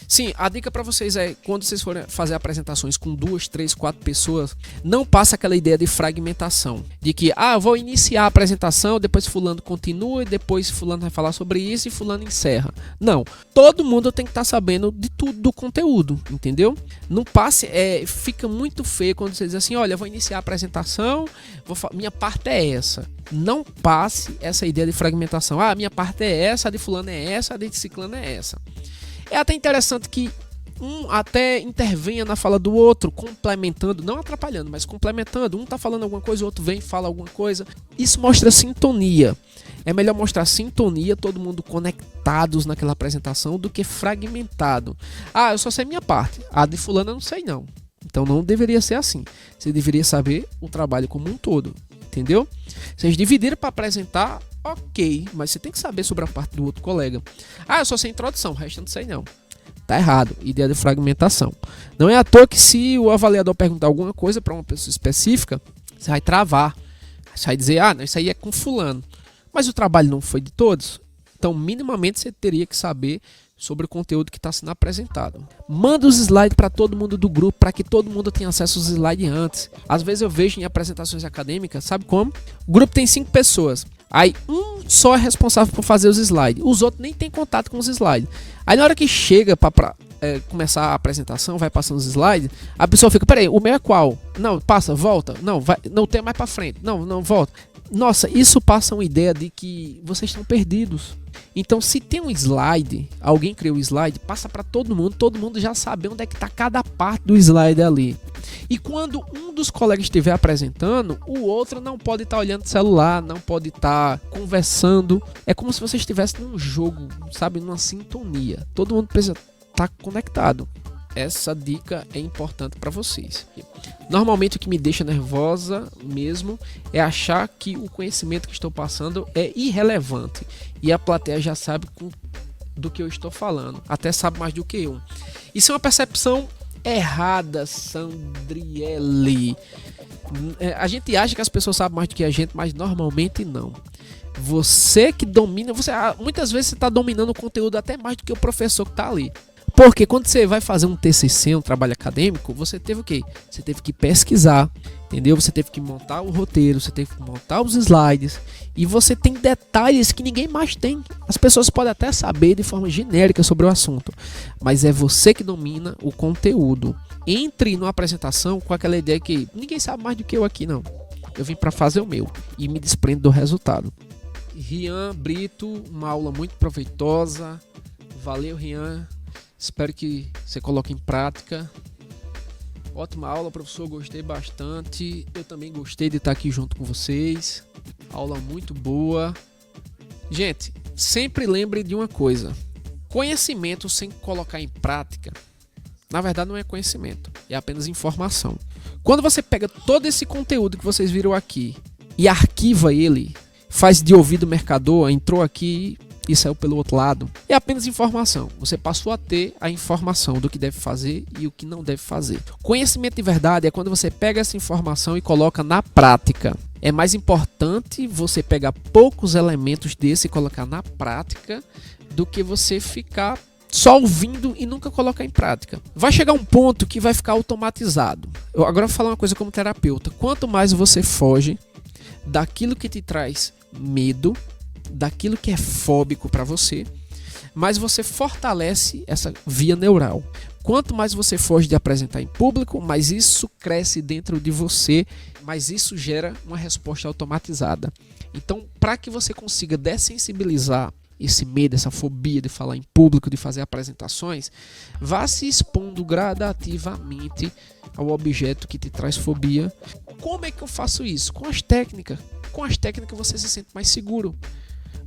Sim, a dica para vocês é, quando vocês forem fazer apresentações com 2, 3, 4 pessoas, não passa aquela ideia de fragmentação. De que, eu vou iniciar a apresentação, depois fulano continua, depois fulano vai falar sobre isso e fulano encerra. Não, todo mundo tem que estar sabendo de tudo do conteúdo, entendeu? Não passe, fica muito feio quando você diz assim, olha, eu vou iniciar a apresentação, minha parte é essa. Não passe essa ideia de fragmentação. Minha parte é essa, a de fulano é essa, a de ciclano é essa. É até interessante que um até intervenha na fala do outro, complementando, não atrapalhando, mas complementando. Um tá falando alguma coisa, o outro vem e fala alguma coisa. Isso mostra sintonia. É melhor mostrar sintonia, todo mundo conectados naquela apresentação, do que fragmentado. Eu só sei minha parte, a de fulano eu não sei não. Então não deveria ser assim. Você deveria saber o trabalho como um todo, entendeu? Vocês dividiram para apresentar, ok, mas você tem que saber sobre a parte do outro colega. Eu só sei introdução, o resto eu não sei não. Tá errado, ideia de fragmentação. Não é à toa que se o avaliador perguntar alguma coisa para uma pessoa específica, você vai travar. Você vai dizer, não, isso aí é com fulano. Mas o trabalho não foi de todos. Então, minimamente, você teria que saber sobre o conteúdo que está sendo apresentado. Manda os slides para todo mundo do grupo, para que todo mundo tenha acesso aos slides antes. Às vezes eu vejo em apresentações acadêmicas, sabe como? O grupo tem 5 pessoas. Aí um só é responsável por fazer os slides. Os outros nem tem contato com os slides. Aí na hora que chega para começar a apresentação, vai passando os slides, a pessoa fica, peraí, o meu é qual? Não, passa, volta. Não, vai, não tem mais para frente. Não, volta. Nossa, isso passa uma ideia de que vocês estão perdidos. Então, se tem um slide, alguém criou um slide, passa para todo mundo já sabe onde é que está cada parte do slide ali. E quando um dos colegas estiver apresentando, o outro não pode estar olhando o celular, não pode estar conversando. É como se você estivesse num jogo, sabe, numa sintonia. Todo mundo precisa estar conectado. Essa dica é importante para vocês. Normalmente o que me deixa nervosa mesmo é achar que o conhecimento que estou passando é irrelevante e a plateia já sabe do que eu estou falando, até sabe mais do que eu. Isso é uma percepção errada, Sandriele. A gente acha que as pessoas sabem mais do que a gente, mas normalmente não. Você que domina, muitas vezes você está dominando o conteúdo até mais do que o professor que está ali. Porque quando você vai fazer um TCC, um trabalho acadêmico, você teve o quê? Você teve que pesquisar, entendeu? Você teve que montar o roteiro, você teve que montar os slides, e você tem detalhes que ninguém mais tem. As pessoas podem até saber de forma genérica sobre o assunto, mas é você que domina o conteúdo. Entre numa apresentação com aquela ideia que ninguém sabe mais do que eu aqui, não. Eu vim para fazer o meu e me desprendo do resultado. Rian Brito, uma aula muito proveitosa. Valeu, Rian. Espero que você coloque em prática. Ótima aula, professor. Gostei bastante. Eu também gostei de estar aqui junto com vocês. Aula muito boa. Gente, sempre lembre de uma coisa. Conhecimento sem colocar em prática, na verdade não é conhecimento, é apenas informação. Quando você pega todo esse conteúdo que vocês viram aqui e arquiva ele, faz de ouvido mercador, entrou aqui e saiu pelo outro lado, é apenas informação. Você passou a ter a informação do que deve fazer e o que não deve fazer. Conhecimento de verdade é quando você pega essa informação e coloca na prática. É mais importante você pegar poucos elementos desse e colocar na prática do que você ficar só ouvindo e nunca colocar em prática. Vai chegar um ponto que vai ficar automatizado. Eu agora vou falar uma coisa como terapeuta. Quanto mais você foge daquilo que te traz medo, daquilo que é fóbico para você, mais você fortalece essa via neural. Quanto mais você foge de apresentar em público, mais isso cresce dentro de você, mais isso gera uma resposta automatizada. Então, para que você consiga dessensibilizar esse medo, essa fobia de falar em público, de fazer apresentações, vá se expondo gradativamente ao objeto que te traz fobia. Como é que eu faço isso? Com as técnicas. Com as técnicas você se sente mais seguro,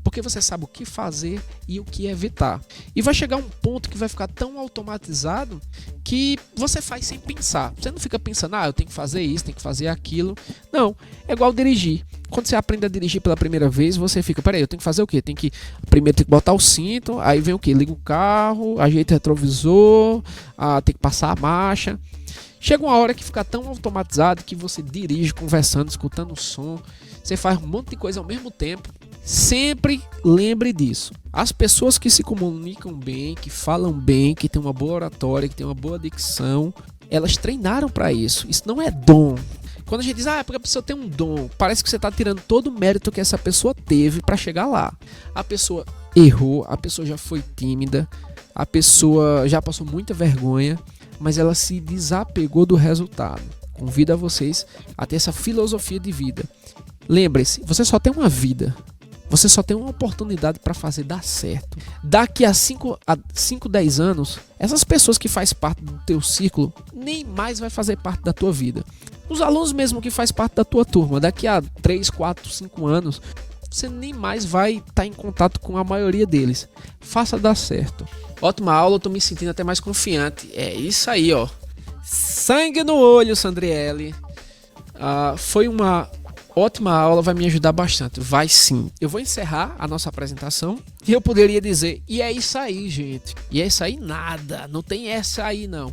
porque você sabe o que fazer e o que evitar. E vai chegar um ponto que vai ficar tão automatizado que você faz sem pensar. Você não fica pensando, eu tenho que fazer isso, tenho que fazer aquilo. Não, é igual dirigir. Quando você aprende a dirigir pela primeira vez, você fica, peraí, eu tenho que fazer o quê? Primeiro tem que botar o cinto, aí vem o quê? Liga o carro, ajeita o retrovisor, tem que passar a marcha. Chega uma hora que fica tão automatizado que você dirige conversando, escutando o som, você faz um monte de coisa ao mesmo tempo. Sempre lembre disso. As pessoas que se comunicam bem, que falam bem, que têm uma boa oratória, que têm uma boa dicção, elas treinaram para isso. Isso não é dom. Quando a gente diz, é porque a pessoa tem um dom, parece que você está tirando todo o mérito que essa pessoa teve para chegar lá. A pessoa errou, a pessoa já foi tímida, a pessoa já passou muita vergonha, mas ela se desapegou do resultado. Convido a vocês a ter essa filosofia de vida. Lembre-se, você só tem uma vida. Você só tem uma oportunidade para fazer dar certo. Daqui a 5, 10 anos, essas pessoas que fazem parte do teu círculo nem mais vai fazer parte da tua vida. Os alunos mesmo que fazem parte da tua turma, daqui a 3, 4, 5 anos, você nem mais vai estar em contato com a maioria deles. Faça dar certo. Ótima aula, eu tô me sentindo até mais confiante. É isso aí, ó. Sangue no olho, Sandriele. Foi uma ótima aula, vai me ajudar bastante. Vai sim. Eu vou encerrar a nossa apresentação e eu poderia dizer, e é isso aí, gente. E é isso aí nada, não tem essa aí não.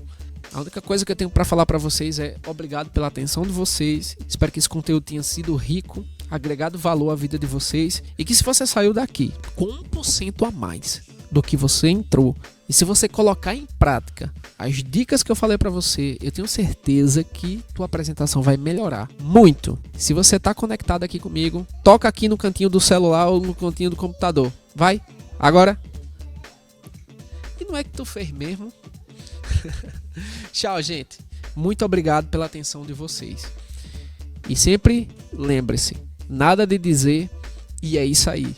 A única coisa que eu tenho para falar para vocês é obrigado pela atenção de vocês. Espero que esse conteúdo tenha sido rico, agregado valor à vida de vocês e que se você saiu daqui com 1% a mais do que você entrou, e se você colocar em prática as dicas que eu falei para você, eu tenho certeza que tua apresentação vai melhorar muito. Se você está conectado aqui comigo, toca aqui no cantinho do celular ou no cantinho do computador. Vai, agora. E não é que tu fez mesmo? Tchau, gente. Muito obrigado pela atenção de vocês. E sempre lembre-se, nada de dizer e é isso aí.